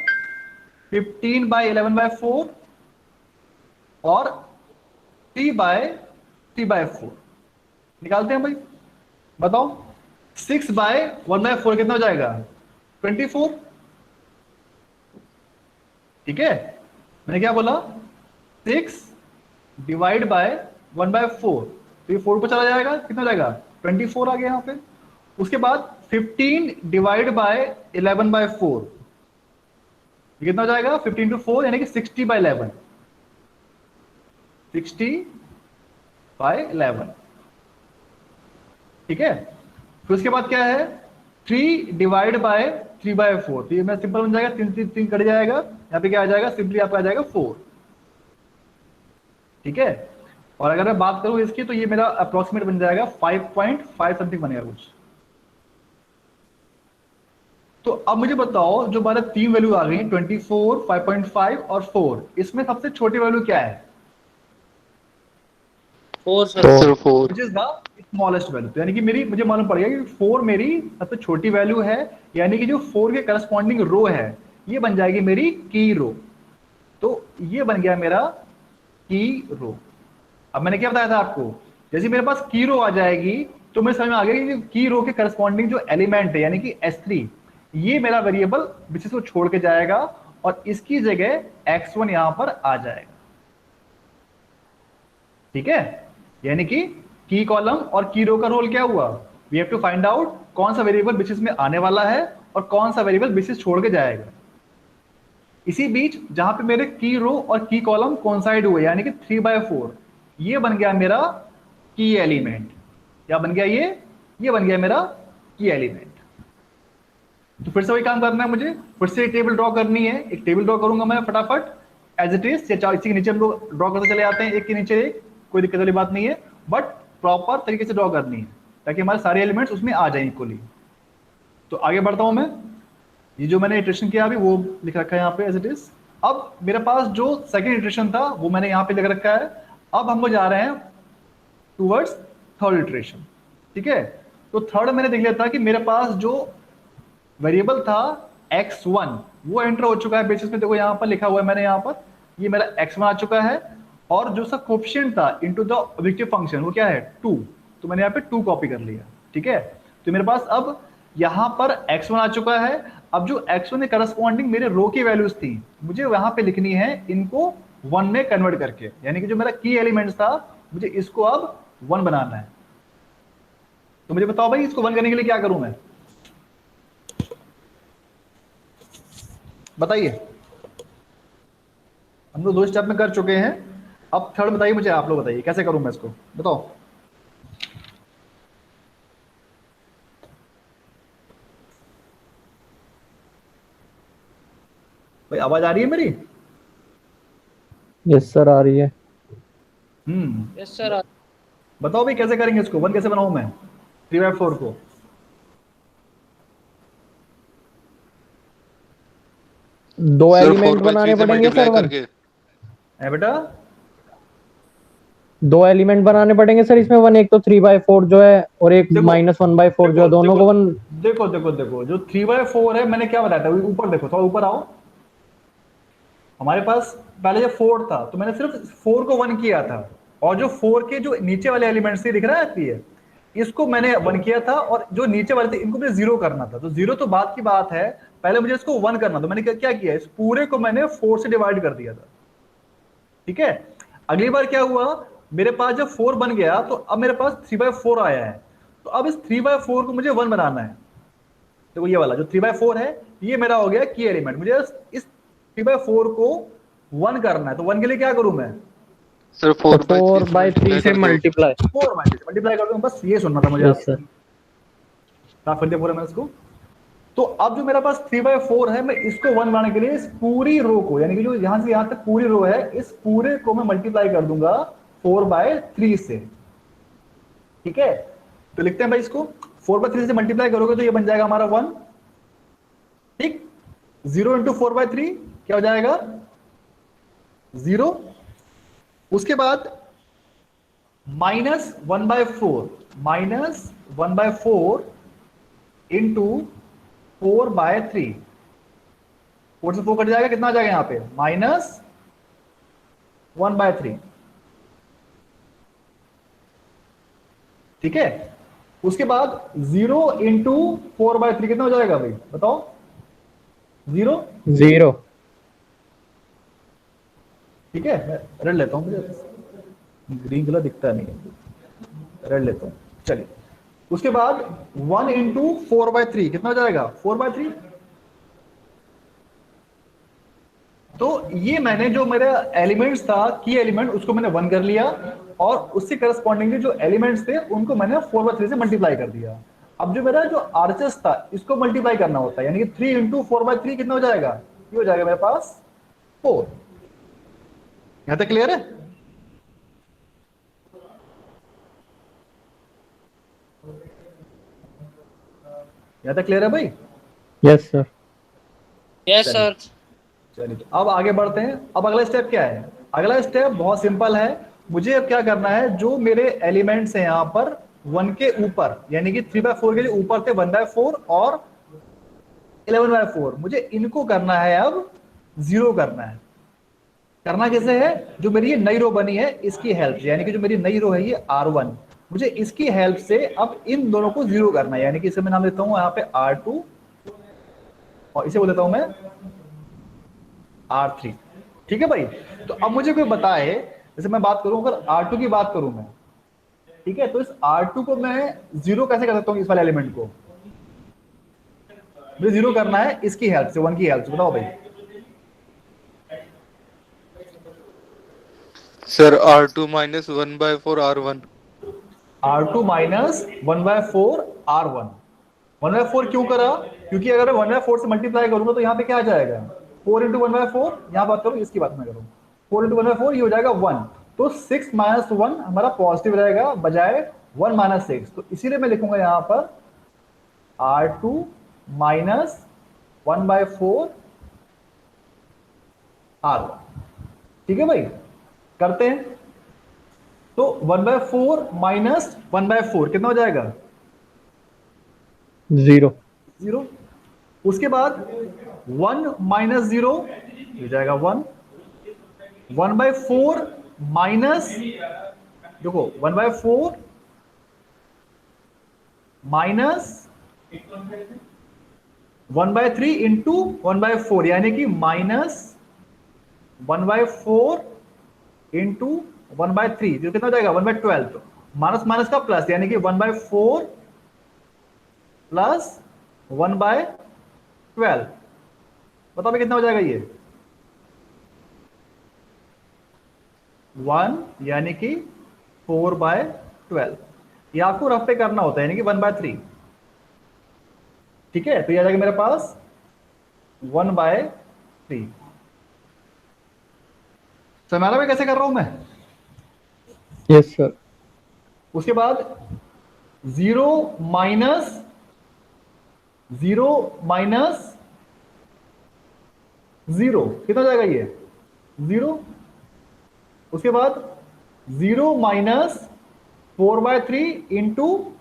15/11/4 और 3/3/4 निकालते हैं भाई। बताओ 6/1/4 कितना हो जाएगा? 24। ठीक है, मैंने क्या बोला? 6 डिवाइड बाय 1/4, तो ये 4 को चला जाएगा, कितना हो जाएगा? 24 आ गया यहाँ पे। उसके बाद 15 डिवाइड बाय 11/4 ये कितना हो जाएगा? 15 टू 4 यानी कि 60/11, 60/11। ठीक है, फिर उसके बाद क्या है? 3 डिवाइड बाय 3/4, तो ये मैं सिंपल बन जाएगा, 3 कट जाएगा, यहाँ पे क्या आ जाएगा? सिंपली आपका आ जाएगा 4। ठीक है, और अगर मैं बात करूं इसकी तो ये मेरा अप्रोक्सीमेट बन जाएगा 5.5 समथिंग बनेगा कुछ। तो अब मुझे बताओ जो हमारे तीन वैल्यू आ गई 24, 5.5 और 4, इसमें सबसे छोटी वैल्यू क्या है? 4 sir. Sir 4। Which is the smallest value. तो यानी कि मेरी मुझे मालूम पड़ गया कि 4 मेरी सबसे छोटी वैल्यू है, यानी कि जो 4 के करस्पॉन्डिंग रो है ये बन जाएगी मेरी की रो। तो ये बन गया मेरा की रो। अब मैंने क्या बताया था आपको, जैसे मेरे पास की रो आ जाएगी तो मैं समझ में आ गया कि की रो के करस्पॉन्डिंग जो एलिमेंट है यानी कि S3, ये मेरा वेरिएबल विशेष को छोड़ के जाएगा और इसकी जगह x1 यहां पर आ जाएगा। ठीक है, यानी कि की कॉलम और की रो का रोल क्या हुआ, we have to find out कौन सा वेरिएबल बेसिस में आने वाला है और कौन सा वेरिएबल बेसिस छोड़ के जाएगा। इसी बीच जहां पे मेरे की रो और की कॉलम कोइंसाइड हुए यानी कि 3/4, ये बन गया मेरा की एलिमेंट। क्या बन गया ये बन गया मेरा की एलिमेंट। तो फिर से वही काम करना है मुझे, फिर से एक टेबल ड्रॉ करनी है। एक टेबल ड्रॉ करूंगा मैं फटाफट एज इट इज, या इसी के नीचे हम लोग ड्रॉ करते चले आते हैं, एक के नीचे एक, कोई दिक्कत वाली बात नहीं है, बट प्रॉपर तरीके से ड्रॉ करनी है ताकि हमारे सारे एलिमेंट्स उसमें आ जाए इक्वली। तो आगे बढ़ता हूं मैं, ये जो मैंने इटरेशन किया अभी वो लिख रखा है यहाँ पे एज इट इज। अब मेरे पास जो सेकंड इटरेशन था वो मैंने यहाँ पे लिख रखा है। अब हम लोग जा रहे हैं टूवर्ड्स थर्ड इटरेशन। ठीक है, तो थर्ड मैंने देख लिया था कि मेरे पास जो वेरिएबल था x1 वो एंटर हो चुका है बेसिस में, देखो यहाँ पर लिखा हुआ है मैंने यहाँ पर, ये मेरा x1 आ चुका है और जो सा कोएफिशिएंट था इनटू द ऑब्जेक्टिव फंक्शन वो क्या है 2, तो मैंने यहाँ पे 2 कॉपी कर लिया। ठीक है, तो मेरे पास अब यहाँ पर x1 आ चुका है। अब जो x1 के करस्पॉन्डिंग मेरे रो की वैल्यूज थी मुझे वहां पे लिखनी है इनको 1 में कन्वर्ट करके, यानी कि जो मेरा की एलिमेंट्स था मुझे इसको अब 1 बनाना है। तो मुझे बताओ भाई इसको 1 करने के लिए क्या करूं मैं, बताइए। हम लोग 2 स्टेप में कर चुके हैं, अब थर्ड बताइए मुझे, आप लोग बताइए कैसे करूं मैं इसको, बताओ। भाई आवाज आ रही है मेरी? यस सर, आ रही है। Yes sir. बताओ भाई कैसे करेंगे इसको, 1 कैसे बनाऊं मैं 3/4 को? दो सर एलिमेंट 4/3 बनाने से पड़ेंगे मल्टीप्लाई सर, करके। है बेटा? 2 एलिमेंट बनाने पड़ेंगे सर इसमें, वन एक तो 3/4 जो है और एक देखो, -1/4 जो है, दोनों को 1। देखो देखो देखो जो 3/4 है मैंने क्या बताया था, ऊपर देखो, थोड़ा ऊपर आओ। हमारे पास पहले जब 4 था तो मैंने सिर्फ 4 को 1 किया था, और जो 4 के जो नीचे वाले एलिमेंट्स थे दिख रहा है इसको मैंने 1 किया था, और जो नीचे वाले थे इनको मुझे 0 करना था। तो 0 तो बात की बात है, पहले मुझे इसको 1 करना था। मैंने क्या किया, इस पूरे को मैंने 4 से डिवाइड कर दिया था। ठीक है, अगली बार क्या हुआ, मेरे पास जब 4 बन गया तो अब मेरे पास 3/4 आया है। तो अब इस 3/4 को मुझे 1 बनाना है। देखो ये वाला जो 3/4 है ये मेरा हो गया की एलिमेंट, मुझे इस 3/4 को 1 करना है। तो 1 के लिए क्या करूं मैं, सर 4/3 से मल्टीप्लाई। 4/3 से मल्टीप्लाई कर दूं, बस ये सुनना था मुझे। Yes sir. साफ कर दिया पूरा मैंने इसको। तो अब जो मेरा पास 3/4 है, मैं इसको 1 बनाने के लिए इस पूरी रो को, यानी कि जो यहां से यहां तक पूरी रो है, इस पूरे को मैं मल्टीप्लाई कर दूंगा 4/3 से। ठीक है, तो लिखते हैं भाई इसको, 4/3 से मल्टीप्लाई करोगे तो ये बन जाएगा हमारा 1। ठीक, 0 × 4/3 क्या हो जाएगा 0। उसके बाद -1/4 इंटू 4/3, 4 से 4 कट जाएगा, कितना आ जाएगा यहाँ पे -1/3। ठीक है, उसके बाद 0 × 4/3 कितना हो जाएगा भाई बताओ, 0। ठीक है, मैं रट लेता हूँ, मुझे ग्रीन कलर दिखता नहीं है, रट लेता हूँ। चलिए, उसके बाद 1 × 4/3 कितना हो जाएगा 4/3। तो ये मैंने जो मेरा एलिमेंट्स था की एलिमेंट उसको मैंने 1 कर लिया, और उससे करस्पॉन्डिंगली जो एलिमेंट्स थे उनको मैंने 4/3 से मल्टीप्लाई कर दिया। अब जो मेरा जो आरएचएस था इसको मल्टीप्लाई करना होता है, यानी कि 3 × 4/3 कितना हो जाएगा, ये हो जाएगा मेरे पास 4। यहां तक क्लियर है? यहां तक क्लियर है भाई? Yes sir. Yes sir. चलिए, तो अब आगे बढ़ते हैं। अब अगला स्टेप क्या है, अगला स्टेप बहुत सिंपल है। मुझे अब क्या करना है, जो मेरे एलिमेंट्स हैं यहाँ पर 1 के ऊपर, यानी कि 3/4 के जो ऊपर थे 1/4 और 11/4, मुझे इनको करना है अब 0 करना है। करना कैसे है, जो मेरी ये नई रो बनी है इसकी हेल्प से, यानी कि जो मेरी नई रो है ये R1, मुझे इसकी हेल्प से अब इन दोनों को जीरो करना है, यानी कि इसे मैं नाम लेता हूं यहाँ पे R2 और इसे बोल देता हूं मैं R3। ठीक है भाई। तो अब मुझे कोई बताए, जैसे मैं बात करूं अगर R2 की बात करूं मैं, ठीक है, तो इस R2 को मैं जीरो कैसे कर सकता हूं, इस वाले एलिमेंट को मुझे जीरो करना है इसकी हेल्प से, 1 की हेल्प से। बताओ भाई। Sir R2 minus 1/4 R1। R2 minus 1/4 R1। 1/4 क्यों करा, क्योंकि अगर मैं 1/4 से मल्टीप्लाई करूंगा तो यहाँ पे क्या आ जाएगा, 4 इंटू 1/4, यहाँ बात करूँ इसकी बात मैं करूँ, 4 इंटू 1/4 ये हो जाएगा 1। तो 6 माइनस 1 हमारा पॉजिटिव रहेगा बजाय 1 माइनस 6। तो इसीलिए मैं लिखूंगा यहाँ पर R2 माइनस 1/4 R1। ठीक है भाई, करते हैं। तो 1/4 माइनस 1/4 कितना हो जाएगा, 0। 0। उसके बाद 1 माइनस 0 हो जाएगा 1। 1/4 माइनस, देखो 1/4 माइनस 1/3 इंटू 1/4, यानी कि माइनस 1/4 इंटू 1/3, जो कितना हो जाएगा 1/12। तो माइनस माइनस का प्लस, यानी कि 1/4 प्लस 1/12। बताओ कितना हो जाएगा ये 1, यानी कि 4/12। ये आपको रफ पे करना होता है, यानी कि 1/3। ठीक है, तो ये आ जाएगा मेरे पास 1/3। समझा मैं कैसे कर रहा हूं मैं। Yes sir. उसके बाद 0 माइनस 0 माइनस 0 कितना हो जाएगा ये 0। उसके बाद 0 माइनस 4/3 इंटू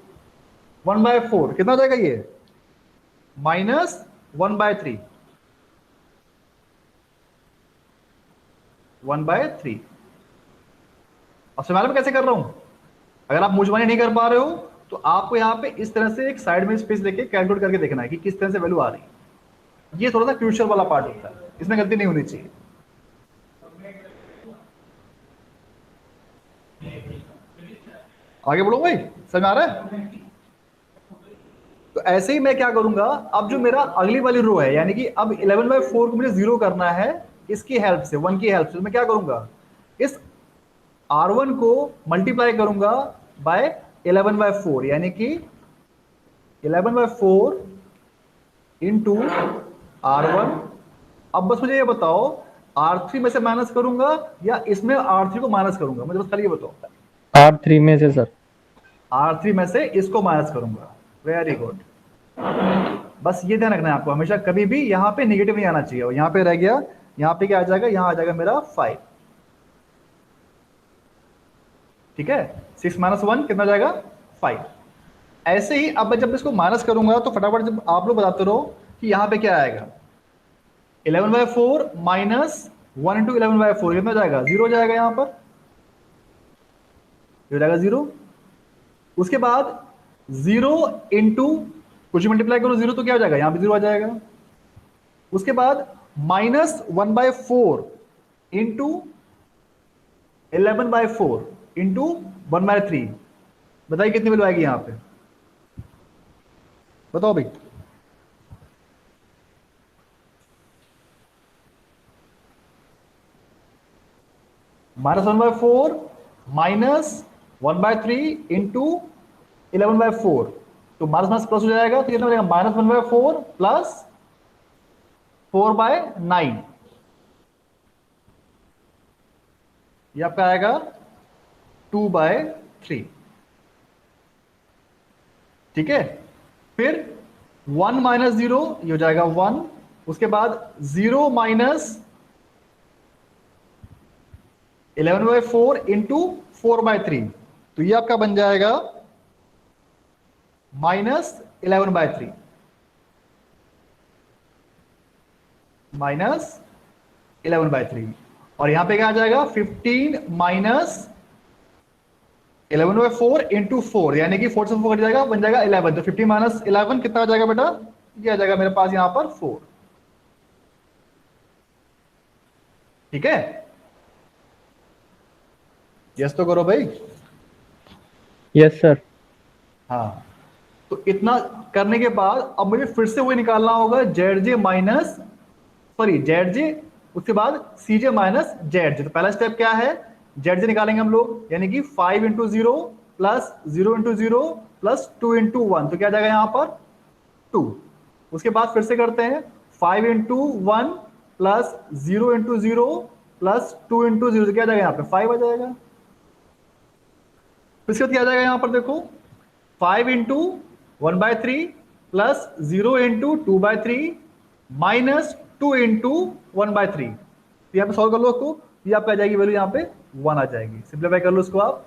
1/4 कितना हो जाएगा ये माइनस 1/3। 1/3। अब समझ में कैसे कर रहा हूं, अगर आप मुझवानी नहीं कर पा रहे हो तो आपको यहां पे इस तरह से एक साइड में स्पेस लेके कैलकुलेट करके देखना है कि किस तरह से वैल्यू आ रही है। ये थोड़ा सा क्रूशियल वाला पार्ट होता है, इसमें गलती नहीं होनी चाहिए। आगे बढ़ो भाई, समझ आ रहा है। तो ऐसे ही मैं क्या करूंगा, अब जो मेरा अगली वाली रो है, यानी कि अब 11/4 को मुझे जीरो करना है इसकी हेल्प से, 1 की हेल्प से। तो मैं क्या करूंगा, इस R1 को मल्टीप्लाई करूंगा बाय 11/4, यानी कि 11/4 इंटू R1। अब बस मुझे ये बताओ R3 में से माइनस करूंगा या इसमें R3 को माइनस करूंगा, मुझे बस खाली ये बताओ। R3 में से सर। R3 में से इसको माइनस करूंगा। Very good. बस ये ध्यान रखना है आपको, हमेशा कभी भी यहाँ पे नेगेटिव नहीं आना चाहिए। और यहाँ पे रह गया, यहाँ पे क्या आ जाएगा, यहाँ आ जाएगा मेरा 5। ठीक है, 6 माइनस 1 कितना जाएगा 5। ऐसे ही अब मैं जब इसको माइनस करूंगा तो फटाफट जब आप लोग बताते रहो कि यहाँ पे क्या आएगा, 11/4 माइनस 1 इंटू 11/4 कितना जाएगा 0 जाएगा, यहाँ पर हो जाएगा 0। उसके बाद 0 इंटू कुछ मल्टीप्लाई करो 0 तो क्या हो जाएगा, यहाँ पे 0 आ जाएगा। उसके बाद माइनस 1/4 इंटू 11/4 इंटू 1/3, बताइए कितनी वैल्यू आएगी यहाँ पे, बताओ भाई। -1/4 माइनस 1/3 इंटू 11/4, तो माइनस माइनस प्लस हो जाएगा, तो कितना हो जाएगा -1/4 प्लस 4/9, ये आपका आएगा 2/3। ठीक है, फिर 1 माइनस 0 ये हो जाएगा 1। उसके बाद 0 माइनस 11/4 इंटू 4/3, तो ये आपका बन जाएगा -11/3, -11/3। और यहाँ पे क्या आ जाएगा 15 माइनस 11/4 इंटू 4, यानी कि 4 से 4 कट जाएगा, बन जाएगा 11। तो 15 माइनस 11 कितना आ जाएगा बेटा, ये आ जाएगा मेरे पास यहाँ पर 4। ठीक है, यस तो करो भाई। Yes sir. हाँ, तो इतना करने के बाद अब मुझे फिर से वही निकालना होगा जेड माइनस सॉरी जेड उसके बाद सी जे माइनस जेड। तो पहला स्टेप क्या है, जेड निकालेंगे हम लोग, यानी कि 5 into 0 plus 0 into 0 plus 2 into 1, तो क्या आ जाएगा यहाँ पर 2। उसके बाद फिर से करते हैं 5 into 1 plus 0 into 0 plus 2 into 0, तो क्या आ जाएगा यहाँ पे 5 आ जाएगा। फिर इसके बाद क्या आ जाएगा यहाँ पर देखो 5 into 1/3 plus 0 into 2/3 minus 2 into 1/3। तो यहाँ पे सॉल्व कर लो उसको, ये आपको आ जाएगी वैल्यू यहाँ पे 1 आ जाएगी। सिंप्लीफाई कर लो उसको आप।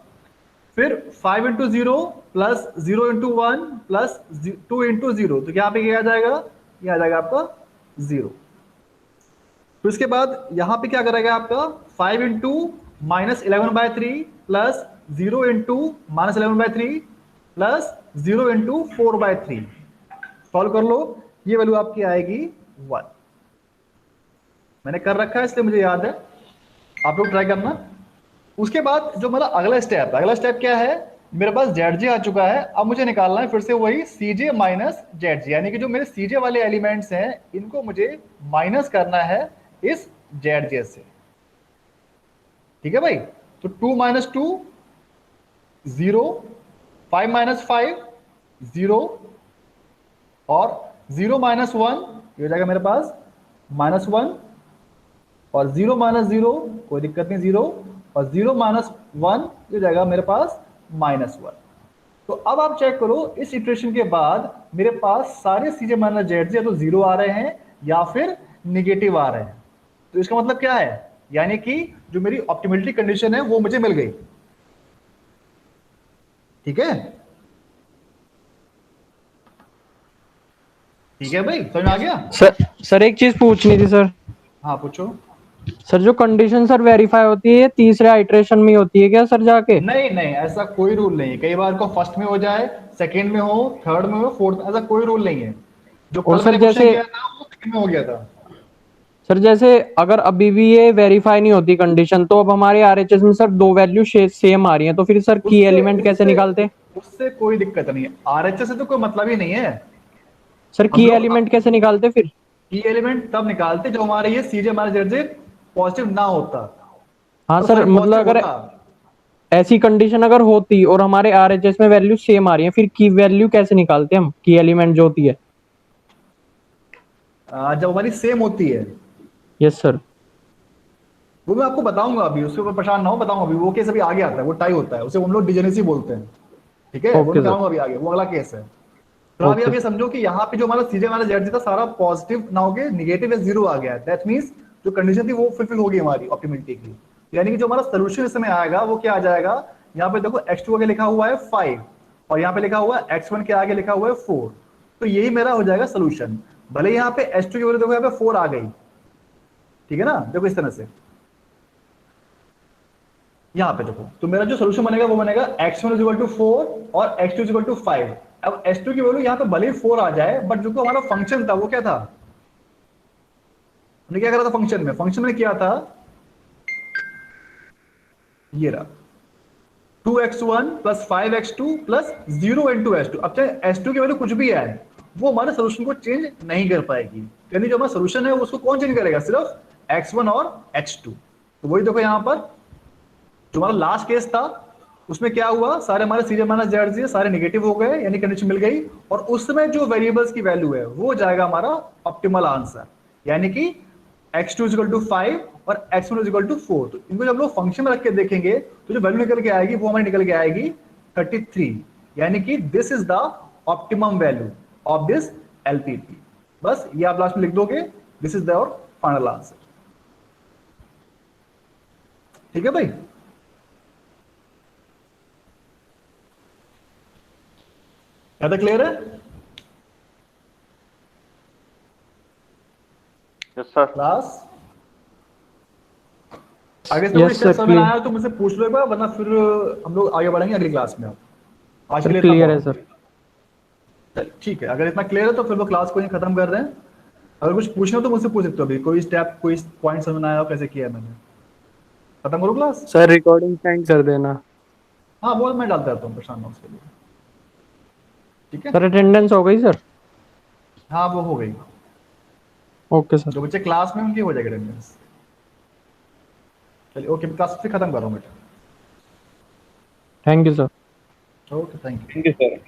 फिर 5 into 0 plus 0 into 1 plus 2 into 0, तो यहाँ पे क्या आ जाएगा, ये आ जाएगा आपका 0। फिर उसके बाद यहाँ पे क्या करेगा आपका 5 into minus 11/3 plus 0 into minus 11/3 plus 0 into 4/3। Solve कर लो, ये वैल्यू आपकी आएगी 1। मैंने कर रखा है इसलिए मुझे याद है, आप लोग ट्राई करना। उसके बाद जो मेरा अगला स्टेप क्या है, मेरे पास जेड आ चुका है। अब मुझे निकालना है फिर से वही सी जे माइनस जेड, यानी कि जो मेरे सी जे वाले एलिमेंट्स हैं इनको मुझे माइनस करना है इस जेड से। ठीक है भाई, तो 2 माइनस 2 0, 5 माइनस 5 0 और 0 माइनस 1 ये हो जाएगा मेरे पास -1 और 0 माइनस 0 कोई दिक्कत नहीं 0 और 0 माइनस 1 ये हो जाएगा मेरे पास -1। तो अब आप चेक करो इस इटरेशन के बाद मेरे पास सारे सीजे माइनस जेड या तो 0 आ रहे हैं या फिर निगेटिव आ रहे हैं। तो इसका मतलब क्या है, यानी कि जो मेरी ऑप्टिमलिटी कंडीशन है वो मुझे मिल गई। ठीक है, ठीक है भाई, समझ में आ गया। सर एक चीज पूछनी थी सर। हाँ पूछो। सर जो कंडीशन सर वेरीफाई होती है ये तीसरे आइट्रेशन में होती है क्या सर जाके? नहीं नहीं, ऐसा कोई रूल नहीं है। कई बार को फर्स्ट में हो जाए, सेकंड में हो, थर्ड में हो, फोर्थ में, ऐसा कोई रूल नहीं है। जो और कल सर मैंने क्वेश्चन जैसे किया था वो सेकंड में हो गया था। सर जैसे अगर अभी भी ये वेरीफाई नहीं होती कंडीशन तो अब हमारे आरएचएस में सर दो वैल्यू सेम आ रही हैं, तो फिर सर की उससे एलिमेंट कैसे उससे निकालते? उससे कोई दिक्कत नहीं है, आरएचएस से तो कोई मतलब ही नहीं है। सर हम की लोग एलिमेंट कैसे निकालते फिर? की एलिमेंट तब निकालते जब हमारे ये सीजे माइनस जेड पॉजिटिव ना होता। हाँ और सर सॉरी मतलब पॉजिटिव अगर होता। ऐसी कंडीशन अगर होती और हमारे आरएचएस में वैल्यू सेम आ रही है फिर की वैल्यू कैसे निकालते हम, की एलिमेंट जो होती है? जब हमारी सेम होती है, यस सर। वो मैं आपको बताऊंगा अभी, उसके ऊपर परेशान ना हो, बताऊंगा अभी। वो केस अभी आगे आता है, वो टाई होता है, उसे हम लोग डिजेनेसी बोलते हैं। ठीक है, वो ओके मैं सर। कराऊंगा अभी आगे, वो अगला केस है। तो अभी ओके आप ये समझो कि यहाँ पे जो हमारा सीजे वाला जेड था सारा पॉजिटिव ना होके निगेटिव या 0 आ गया है। दैट मींस जो कंडीशन थी वो फुलफिल हो गई हमारी ऑप्टिमिलिटी की। यानी कि जो हमारा सोल्यूशन इस समय आएगा वो क्या आ जाएगा, यहाँ पे देखो x2 आगे लिखा हुआ है 5 और यहाँ पे लिखा हुआ है x1 के आगे लिखा हुआ है 4। तो यही मेरा हो जाएगा सोल्यूशन। भले यहाँ पे h2 की वैल्यू देखो यहाँ पे 4 आ गई, ठीक है ना, देखो इस तरह से यहाँ पे देखो। तो मेरा जो सोल्यूशन बनेगा वो बनेगा x1 = 4 और x2 = 5। अब h2 की वैल्यू यहाँ पे भले ही 4 आ जाए, बट जो हमारा फंक्शन था वो क्या था, हमने क्या करा था फंक्शन में, किया था ये रहा 2x1 + 5x2 + 0 × h2। अब चाहे h2 की वैल्यू कुछ भी आए वो हमारे सोल्यूशन को चेंज नहीं कर पाएगी। यानी जो हमारा सोल्यूशन है उसको कौन चेंज करेगा, सिर्फ x1 और h2। तो वही देखो यहाँ पर जो हमारा लास्ट केस था उसमें क्या हुआ, सारे हमारे सीजे माइनस जेड सारे नेगेटिव हो गए, यानी कंडीशन मिल गई। और उसमें जो वेरिएबल्स की वैल्यू है वो हो जाएगा हमारा ऑप्टिमल आंसर, यानी कि x2 = 5 और x1 = 4। तो इनको जब लोग फंक्शन में रख के देखेंगे तो जो वैल्यू निकल के आएगी वो हमारी निकल के आएगी 33, यानी कि this is the optimum value of this LPP. बस ये आप लास्ट में लिख दोगे, this is the final answer. ठीक है भाई, क्या क्लियर है? Yes sir. क्लास अगर इसमें कोई यस स्टेप सर, समझ में आया तो मुझसे पूछ लो एक बार, वरना फिर हम लोग आगे बढ़ेंगे अगली क्लास में। आज के सर लिए इतना क्लियर है बहुत सर। चल, ठीक है, अगर इतना क्लियर है तो फिर वो क्लास को यहीं खत्म कर रहे हैं। अगर कुछ पूछना हो तो मुझसे पूछ सकते हो, अभी कोई स्टेप कोई पॉइंट समझ में आया हो कैसे किया है मैंने। खत्म करो क्लास। सर रिकॉर्डिंग सेंड कर देना। हाँ वो मैं डालता रहता हूँ, परेशान ना हो उसके लिए। ठीक है। सर अटेंडेंस हो गई सर? हाँ वो हो गई। Okay sir. जो बच्चे क्लास में उनकी हो जाएगी अटेंडेंस। चलिए ओके, क्लास फिर खत्म कर रहा हूँ बेटा। Thank you sir. Okay thank you. Thank you sir.